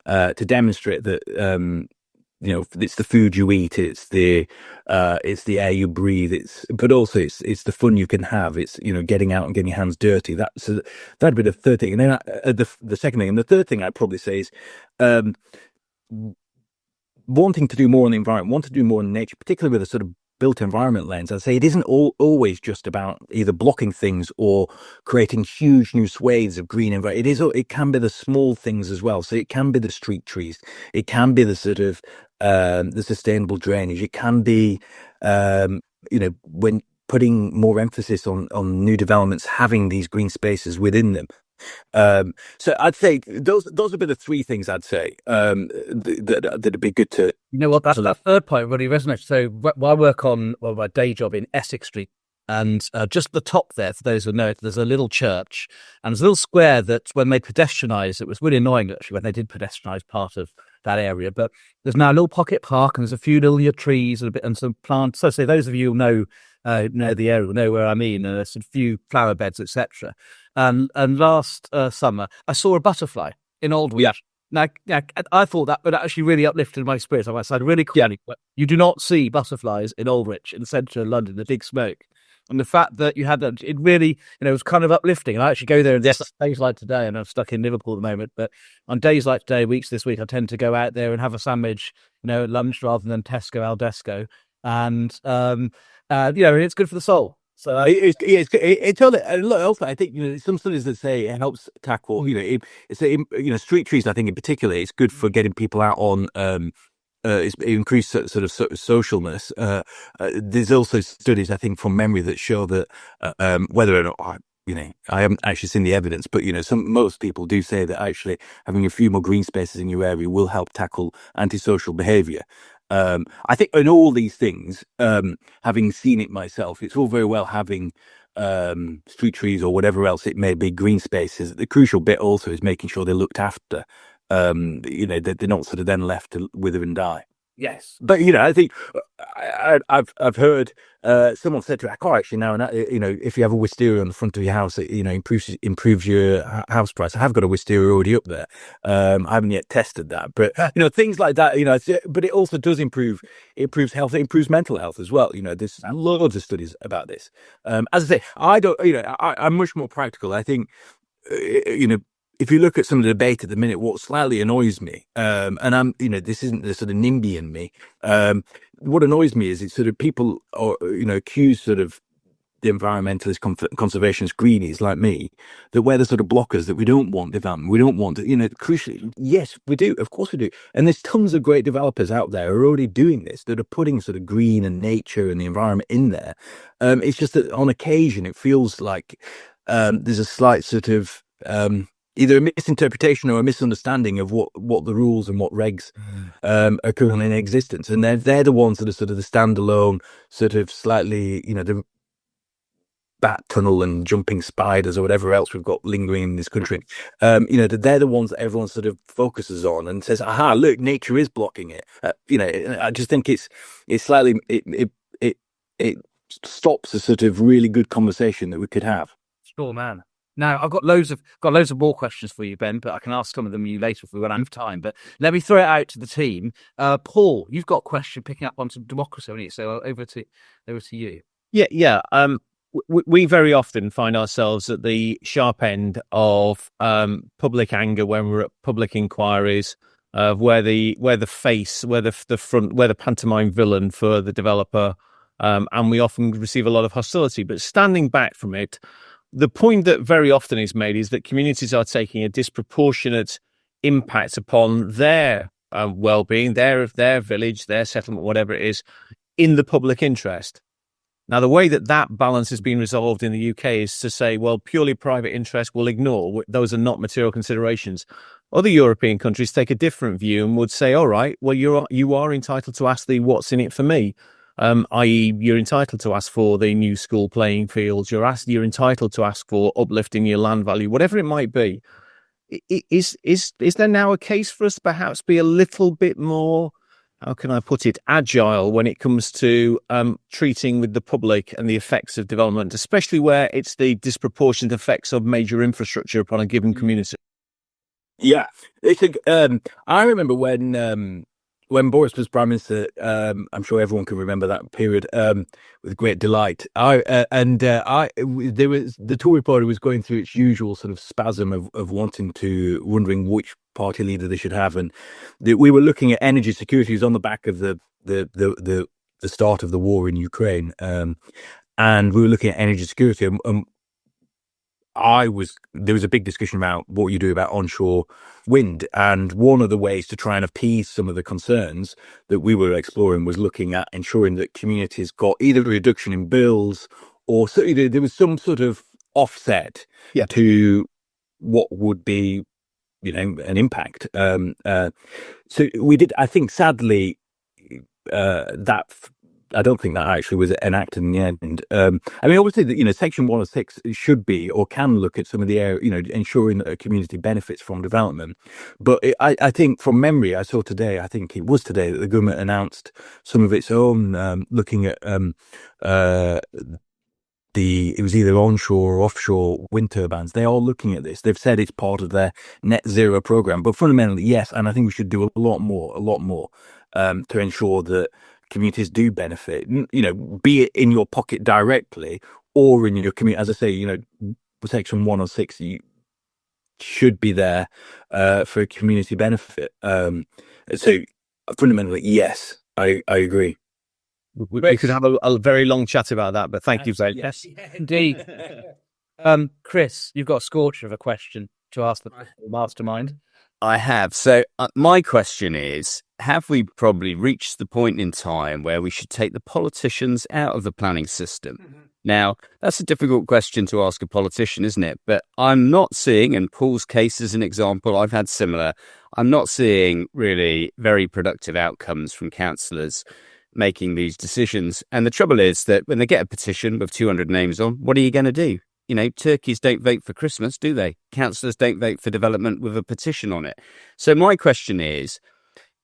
to demonstrate that, it's the food you eat, it's the air you breathe, but also it's the fun you can have. It's, getting out and getting your hands dirty. That'd be the third thing. And then the second thing, and the third thing I'd probably say is, wanting to do more on the environment, want to do more in nature, particularly with a sort of built environment lens. I'd say it isn't always just about either blocking things or creating huge new swathes of green environment. It can be the small things as well. So it can be the street trees. It can be the sort of the sustainable drainage. It can be when putting more emphasis on new developments, having these green spaces within them. So I'd say those would be the three things I'd say that'd be good to. You know what? That third point really resonates. So I work on my day job in Essex Street, and just at the top there, for those who know it, there's a little church, and there's a little square that when they pedestrianised, it was really annoying actually when they did pedestrianise part of that area. But there's now a little pocket park, and there's a few little trees and some plants. So say those of you who know the area will know where I mean. There's a few flower beds, etc. And last summer, I saw a butterfly in Aldwych. Yeah. Now, I thought that would actually really uplifted my spirits. I said really quickly, but you do not see butterflies in Aldwych in the centre of London, the big smoke. And the fact that you had that, it really, was kind of uplifting. And I actually go there on days like today, and I'm stuck in Liverpool at the moment. But on days like today, weeks this week, I tend to go out there and have a sandwich, at lunch rather than Tesco al Desco. And, it's good for the soul. So it's totally. And look, also, I think some studies that say it helps tackle. Street trees. I think in particular, it's good for getting people out on. It's increased sort of socialness. There's also studies, I think, from memory that show that whether or not I haven't actually seen the evidence, but most people do say that actually having a few more green spaces in your area will help tackle antisocial behaviour. I think in all these things, having seen it myself, it's all very well having street trees or whatever else it may be, green spaces. The crucial bit also is making sure they're looked after. They're not sort of then left to wither and die. Yes, but I think I've heard someone said to me, "Oh, actually now, if you have a wisteria on the front of your house, it improves your house price." I have got a wisteria already up there. I haven't yet tested that, but things like that. But it also does improves health. It improves mental health as well. There's loads of studies about this. As I say, I don't. I'm much more practical. I think. If you look at some of the debate at the minute, what slightly annoys me, and I'm, this isn't the sort of NIMBY in me. What annoys me is it's sort of people are, accuse sort of the environmentalist conservationist greenies like me that we're the sort of blockers that we don't want development. We don't want, crucially, yes, we do. Of course we do. And there's tons of great developers out there who are already doing this, that are putting sort of green and nature and the environment in there. It's just that on occasion it feels like there's a slight sort of either a misinterpretation or a misunderstanding of what the rules and what regs are currently in existence, and they're the ones that are sort of the standalone, sort of slightly, the bat tunnel and jumping spiders or whatever else we've got lingering in this country. They're the ones that everyone sort of focuses on and says, "Aha, look, nature is blocking it." I just think it's slightly it stops a sort of really good conversation that we could have. Sure, man. Now, I've got loads of more questions for you, Ben, but I can ask some of them you later if we run out of time. But let me throw it out to the team. Paul, you've got a question picking up on some democracy, haven't you? So over to you. Yeah. We very often find ourselves at the sharp end of public anger when we're at public inquiries, where the pantomime villain for the developer, and we often receive a lot of hostility. But standing back from it, the point that very often is made is that communities are taking a disproportionate impact upon their well-being, their village, their settlement, whatever it is, in the public interest. Now, the way that balance has been resolved in the UK is to say, well, purely private interest will ignore. Those are not material considerations. Other European countries take a different view and would say, all right, well, you are entitled to ask the what's in it for me. I.e., you're entitled to ask for the new school playing fields. You're entitled to ask for uplifting your land value, whatever it might be. Is there now a case for us to perhaps be a little bit more, how can I put it, agile when it comes to treating with the public and the effects of development, especially where it's the disproportionate effects of major infrastructure upon a given community? Yeah, I remember when Boris was Prime Minister, I'm sure everyone can remember that period with great delight. The Tory party was going through its usual sort of spasm of wondering which party leader they should have, and we were looking at energy security. It was on the back of the start of the war in Ukraine, and we were looking at energy security. There was a big discussion about what you do about onshore wind, and one of the ways to try and appease some of the concerns that we were exploring was looking at ensuring that communities got either a reduction in bills or certainly there was some sort of offset to what would be, an impact. So we did. I think sadly that. I don't think that actually was enacted in the end. Obviously, Section 106 should be or can look at some of the area, ensuring that a community benefits from development. But I think from memory, I saw today, I think it was today, that the government announced some of its own looking at it was either onshore or offshore wind turbines. They're all looking at this. They've said it's part of their net zero program, but fundamentally, yes. And I think we should do a lot more to ensure that communities do benefit, be it in your pocket directly or in your community. As I say, Section 106 should be there for community benefit. So fundamentally, yes, I agree. We could have a very long chat about that, but thank you, Ben. Yes, indeed. Chris, you've got a scorcher of a question to ask the mastermind. I have. So my question is, have we probably reached the point in time where we should take the politicians out of the planning system? Now, that's a difficult question to ask a politician, isn't it? But I'm not seeing, and Paul's case is an example, I've had similar, I'm not seeing really very productive outcomes from councillors making these decisions. And the trouble is that when they get a petition with 200 names on, what are you going to do? Turkeys don't vote for Christmas, do they? Councillors don't vote for development with a petition on it. So my question is,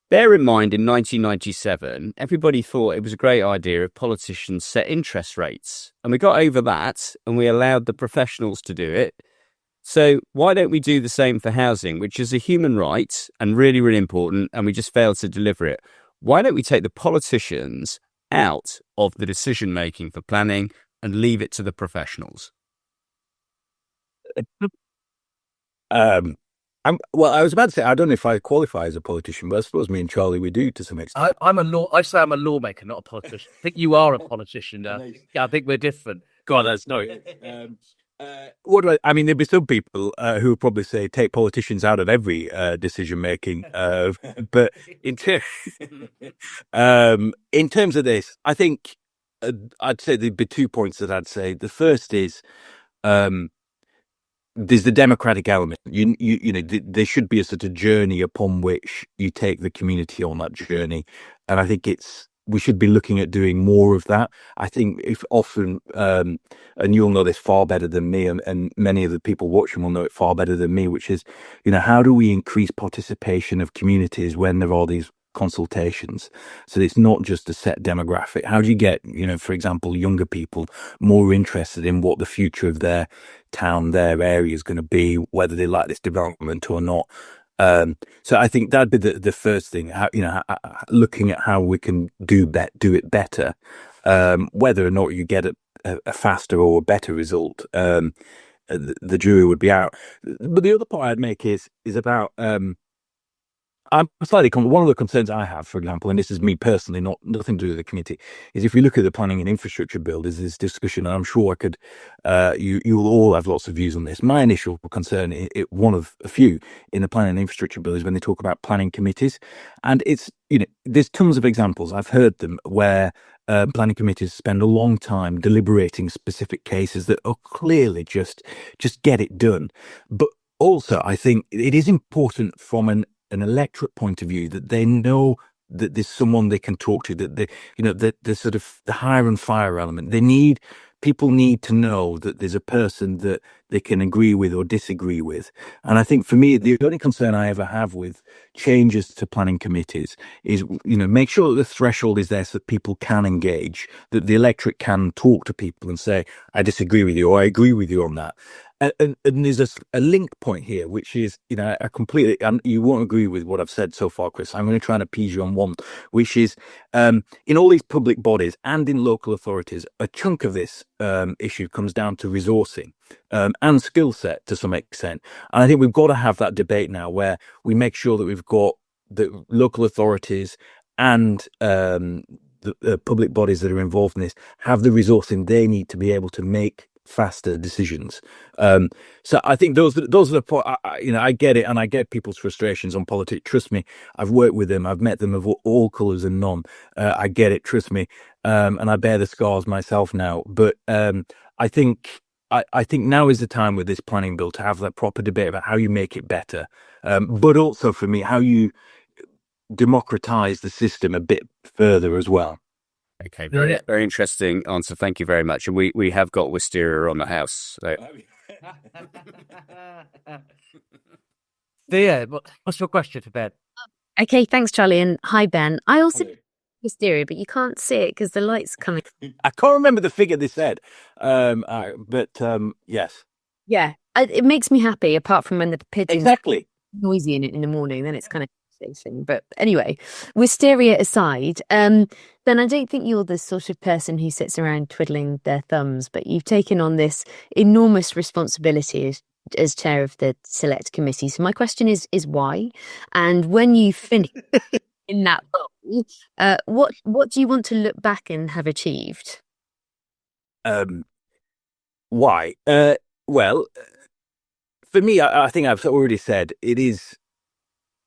bear in mind in 1997, everybody thought it was a great idea if politicians set interest rates. And we got over that and we allowed the professionals to do it. So why don't we do the same for housing, which is a human right and really, really important, and we just failed to deliver it? Why don't we take the politicians out of the decision-making for planning and leave it to the professionals? I was about to say, I don't know if I qualify as a politician, but I suppose me and Charlie, we do to some extent. I say I'm a lawmaker, not a politician. I think you are a politician. Yeah, I think we're different. God, that's no. There'd be some people who would probably say take politicians out of every decision making. But in terms of this, I think I'd say there'd be 2 points that I'd say. The first is there's the democratic element. There should be a sort of journey upon which you take the community on that journey, and I think we should be looking at doing more of that. I think if often, and you'll know this far better than me, and many of the people watching will know it far better than me, which is, how do we increase participation of communities when there are these consultations? So it's not just a set demographic. How do you get, for example, younger people more interested in what the future of their town, their area is going to be, whether they like this development or not? So I think that'd be the first thing. Looking at how we can do it better, whether or not you get a faster or a better result. The jury would be out. But the other point I'd make is about. I'm slightly one of the concerns I have, for example, and this is me personally, nothing to do with the committee, is if you look at the planning and infrastructure bill, there's this discussion, and I'm sure you'll all have lots of views on this. My initial concern, one of a few in the planning and infrastructure bill, is when they talk about planning committees, and it's there's tons of examples. I've heard them where planning committees spend a long time deliberating specific cases that are clearly just get it done. But also, I think it is important from an electorate point of view that they know that there's someone they can talk to, that the sort of the hire and fire element. People need to know that there's a person that they can agree with or disagree with. And I think for me, the only concern I ever have with changes to planning committees is, make sure that the threshold is there so that people can engage, that the electorate can talk to people and say, I disagree with you or I agree with you on that. And there's a link point here, which is, I completely, and you won't agree with what I've said so far, Chris. I'm going to try and appease you on one, which is in all these public bodies and in local authorities, a chunk of this issue comes down to resourcing and skill set to some extent. And I think we've got to have that debate now where we make sure that we've got the local authorities and the public bodies that are involved in this have the resourcing they need to be able to make faster decisions. So I think those are the point. I get it, and I get people's frustrations on politics. Trust me, I've worked with them. I've met them of all colours and none. I get it. Trust me, and I bear the scars myself now. But I think now is the time with this planning bill to have that proper debate about how you make it better, but also for me how you democratise the system a bit further as well. Okay, very interesting answer. Thank you very much. And we have got wisteria on the house. So. Thea, what's your question for Ben? Okay, thanks, Charlie, and hi, Ben. I also hysteria, but you can't see it because the light's coming. I can't remember the figure they said, yes, Yeah, it makes me happy. Apart from when the pigeons exactly. noisy in the morning, then it's kind of thing. But anyway, wisteria aside, then I don't think you're the sort of person who sits around twiddling their thumbs, but you've taken on this enormous responsibility as chair of the select committee. So my question is why? And when you finish in that role, what do you want to look back and have achieved? Why? Well, for me, I think I've already said it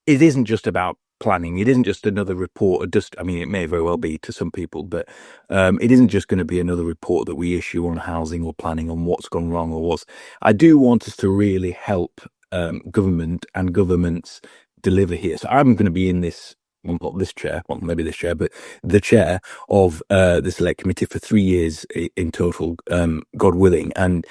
isn't just about planning. It isn't just another report. I mean, it may very well be to some people, but it isn't just going to be another report that we issue on housing or planning on what's gone wrong or what's. I do want us to really help government and governments deliver here. So I'm going to be in this. Well, not this chair, well, maybe this chair, but the chair of the select committee for 3 years in total, God willing. And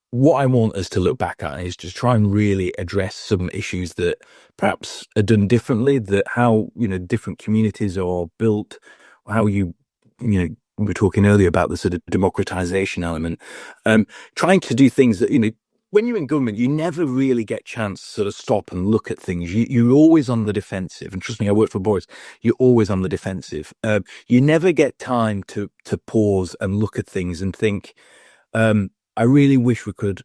what I want us to look back at is just try and really address some issues that perhaps are done differently, that how, different communities are built, how we were talking earlier about the sort of democratization element, trying to do things that, when you're in government, you never really get a chance to sort of stop and look at things. You're always on the defensive. And trust me, I work for Boris. You're always on the defensive. You never get time to pause and look at things and think, I really wish we could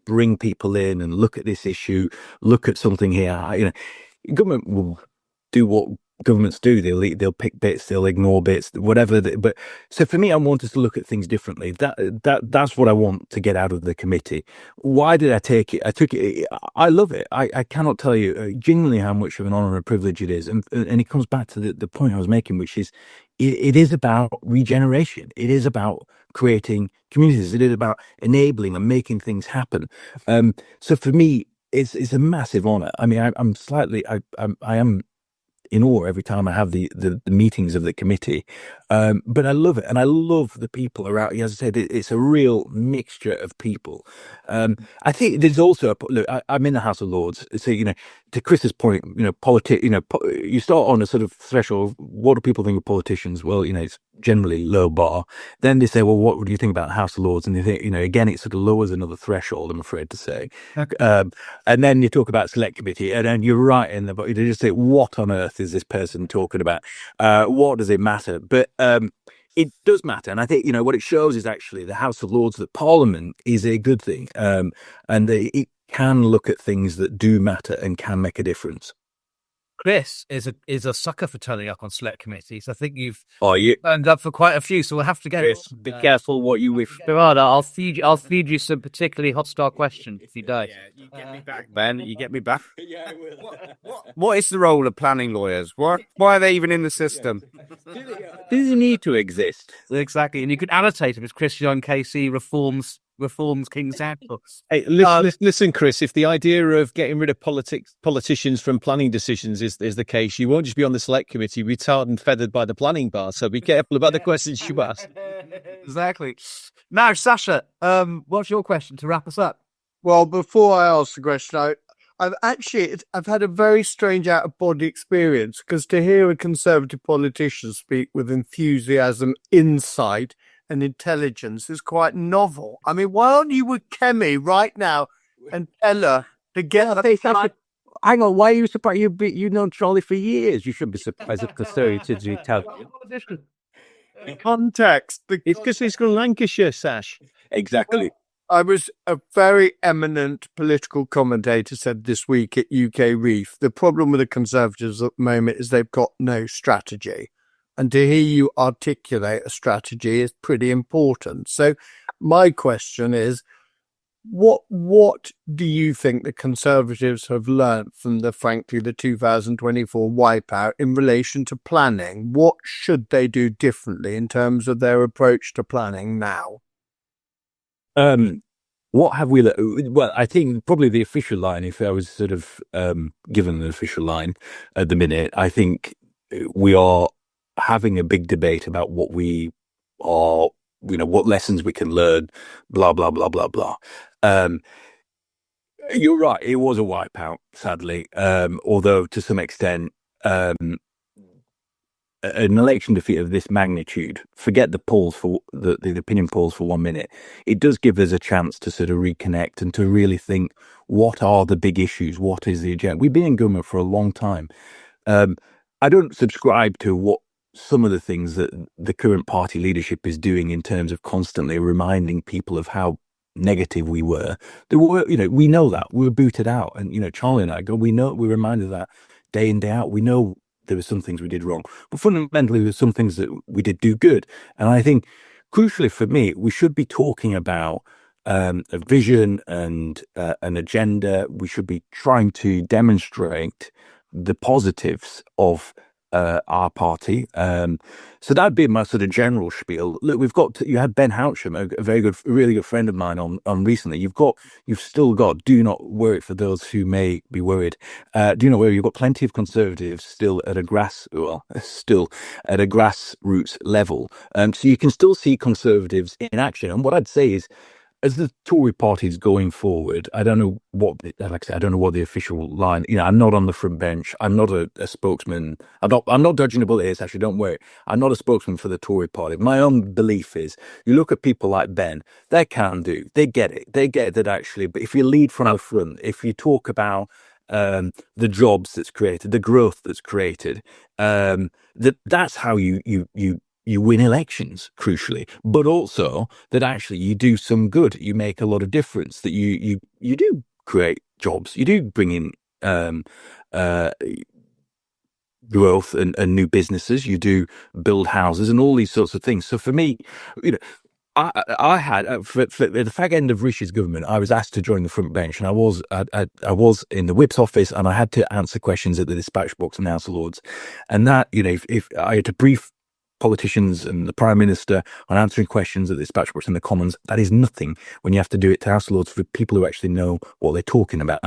bring people in and look at this issue, look at something here. Government will do what governments do. They'll pick bits, they'll ignore bits, whatever. But so for me, I want us to look at things differently. That's what I want to get out of the committee. Why did I take it? I took it. I love it. I cannot tell you genuinely how much of an honor and a privilege it is. And it comes back to the point I was making, which is it is about regeneration. It is about creating communities. It is about enabling and making things happen. So for me, it's a massive honor. I mean, I am in awe every time I have the meetings of the committee. But I love it. And I love the people around. As I said, it's a real mixture of people. I think there's also, look, I'm in the House of Lords. So, to Chris's point, you start on a sort of threshold. What do people think of politicians? Well, it's generally low bar. Then they say, well, what do you think about the House of Lords? And they think, again, it sort of lowers another threshold, I'm afraid to say. Okay. And then you talk about select committee, and then you're right in the, but you just say, what on earth is this person talking about? What does it matter? But it does matter. And I think, what it shows is actually the House of Lords, that Parliament is a good thing. And it can look at things that do matter and can make a difference. Chris is a sucker for turning up on select committees. I think you've you turned up for quite a few, so we'll have to get. Chris, be careful what you wish. Gerardo, I'll feed you some particularly hostile questions if you don't. Yeah, you get me back, Ben. You get me back. Yeah, I will. What is the role of planning lawyers? Why are they even in the system? Does it need to exist? Exactly, and you could annotate them as Chris Young KC reforms King's Apple. Hey, listen, Chris, if the idea of getting rid of politicians from planning decisions is the case, you won't just be on the select committee, you'll be tarred and feathered by the planning bar. So be careful about the questions you ask. Exactly. Now, Sasha, what's your question to wrap us up? Well, before I ask the question, I've had a very strange out-of-body experience, because to hear a Conservative politician speak with enthusiasm, insight and intelligence is quite novel. I mean, why aren't you with Kemi right now and tell her to get her... Hang on, why are you surprised? You've known Charlie for years. You shouldn't be surprised if Conservatives tell you. Context. It's because he's from Lancashire, Sash. Exactly. I was a very eminent political commentator said this week at UK Reef, the problem with the Conservatives at the moment is they've got no strategy. And to hear you articulate a strategy is pretty important. So my question is, what do you think the Conservatives have learnt from the 2024 wipeout in relation to planning? What should they do differently in terms of their approach to planning now? What have we learned? Well, I think probably the official line, if I was sort of given an official line at the minute, I think we are having a big debate about what we are, what lessons we can learn, blah, blah, blah, blah, blah. You're right. It was a wipeout, sadly. Although to some extent, an election defeat of this magnitude, forget the polls for the opinion polls for 1 minute, it does give us a chance to sort of reconnect and to really think, what are the big issues? What is the agenda? We've been in government for a long time. I don't subscribe to what some of the things that the current party leadership is doing in terms of constantly reminding people of how negative we were. There were, we know that we were booted out, and Charlie and I we're reminded of that day in, day out. We know there were some things we did wrong, but fundamentally there were some things that we did do good. And I think, crucially for me, we should be talking about a vision and an agenda. We should be trying to demonstrate the positives of our party. So that'd be my sort of general spiel. Look, you had Ben Houcham, a really good friend of mine on recently. You've still got, do not worry for those who may be worried. Do not worry, you've got plenty of conservatives still at a grassroots level. So you can still see conservatives in action. And what I'd say is, as the Tory party is going forward, I don't know what the official line. I'm not on the front bench. I'm not a spokesman. I'm not dodging a bullet here. Actually, don't worry. I'm not a spokesman for the Tory party. My own belief is, you look at people like Ben. They can do. They get it. They get that actually. But if you lead from the front, if you talk about the jobs that's created, the growth that's created, that's how you win elections, crucially, but also that actually you do some good, you make a lot of difference, that you do create jobs, you do bring in growth and new businesses, you do build houses and all these sorts of things. So for me, I had for the fag end of Rishi's government, I was asked to join the front bench, and I was in the whip's office, and I had to answer questions at the dispatch box in the House of Lords, and that if I had to brief politicians and the Prime Minister on answering questions at the dispatch box in the Commons, that is nothing when you have to do it to House of Lords for people who actually know what they're talking about.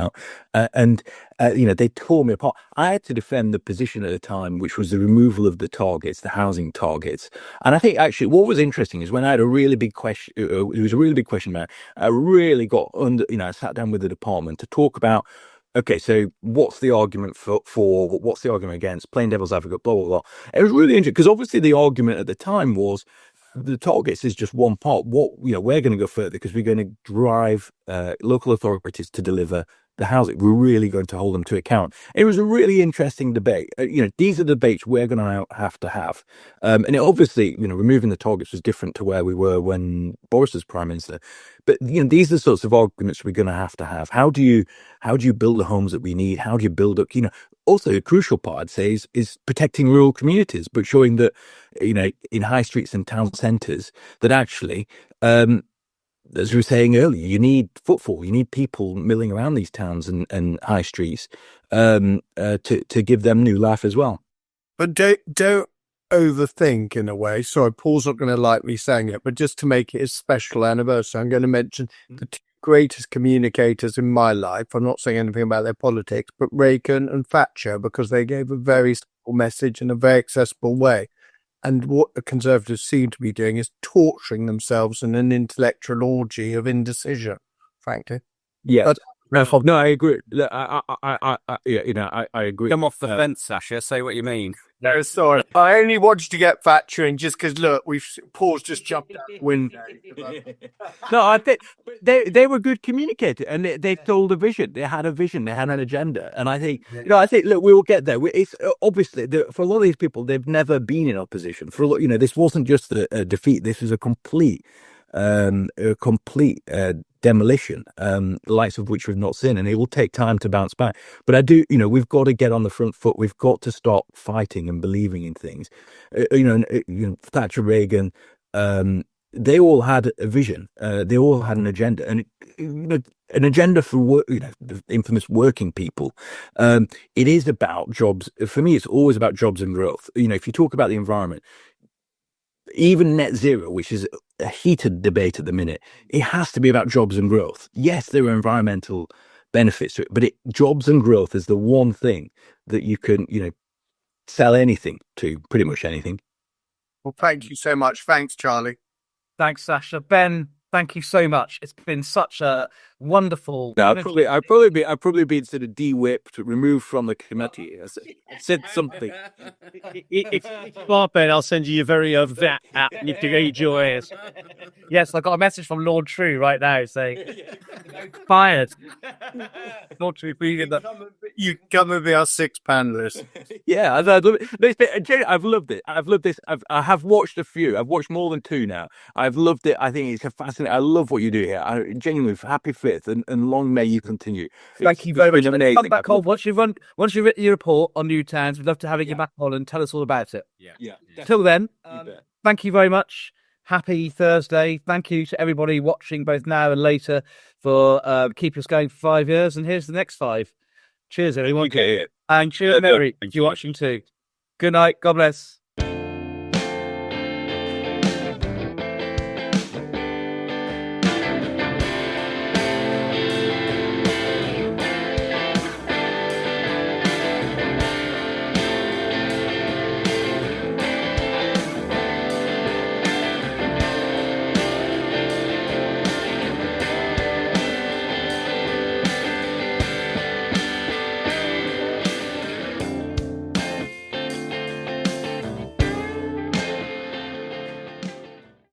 They tore me apart. I had to defend the position at the time, which was the removal of the targets, the housing targets. And I think actually what was interesting is when I had a really big question, it was a really big question about, I really got under, I sat down with the department to talk about, okay, so what's the argument for what's the argument against, plain devil's advocate, blah, blah, blah. It was really interesting because obviously the argument at the time was the targets is just one part. We're going to go further because we're going to drive local authorities to deliver the housing. We're really going to hold them to account. It was a really interesting debate. These are debates we're going to have. And it obviously, removing the targets was different to where we were when Boris was Prime Minister. But, these are the sorts of arguments we're going to have. How do you build the homes that we need? How do you build up, also a crucial part, I'd say, is protecting rural communities, but showing that, in high streets and town centres that actually, as we were saying earlier, you need footfall, you need people milling around these towns and high streets to give them new life as well. But don't overthink in a way. Sorry, Paul's not going to like me saying it, but just to make it a special anniversary, I'm going to mention the two greatest communicators in my life. I'm not saying anything about their politics, but Reagan and Thatcher, because they gave a very simple message in a very accessible way. And what the Conservatives seem to be doing is torturing themselves in an intellectual orgy of indecision, frankly. Yeah. But, no, I agree. Look, I agree. Come off the fence, Sasha. Say what you mean. no, sorry. I only wanted to get Thatcher in just because, look, Paul's just jumped out the window. No, I think they were good communicators, and they told a vision. They had a vision. They had an agenda, and I think look, we will get there. It's obviously for a lot of these people, they've never been in opposition. For a lot, this wasn't just a defeat. This was a complete demolition, the likes of which we've not seen, and it will take time to bounce back. But I do, we've got to get on the front foot. We've got to stop fighting and believing in things. Thatcher, Reagan, they all had a vision. They all had an agenda, and an agenda for work. The infamous working people. It is about jobs. For me, it's always about jobs and growth. If you talk about the environment, even net zero, which is a heated debate at the minute, it has to be about jobs and growth. Yes, there are environmental benefits to it, but jobs and growth is the one thing that you can, sell anything to, pretty much anything. Well, thank you so much. Thanks, Charlie. Thanks, Sasha. Ben, thank you so much. It's been such a wonderful. No, I'd probably be sort of de-whipped, removed from the committee. I said something. If you Ben, I'll send you your very vet app and you can read your ears. Yes, I got a message from Lord True right now saying fired. Lord True, You come and be our sixth panelist. Yeah, I've loved it. I've loved it. I've loved this. I have watched a few. I've watched more than two now. I've loved it. I think it's fascinating. I love what you do here. I genuinely happy fifth, and long may you continue. Thank you very much. Amazing. Come back on once you've written your report on New Towns. We'd love to have you back on and tell us all about it. Yeah. Till then, bet. thank you very much. Happy Thursday. Thank you to everybody watching both now and later for keeping us going for 5 years. And here's the next 5. Cheers, everyone. Okay. And cheers, Mary, if you're watching too. Good night. God bless.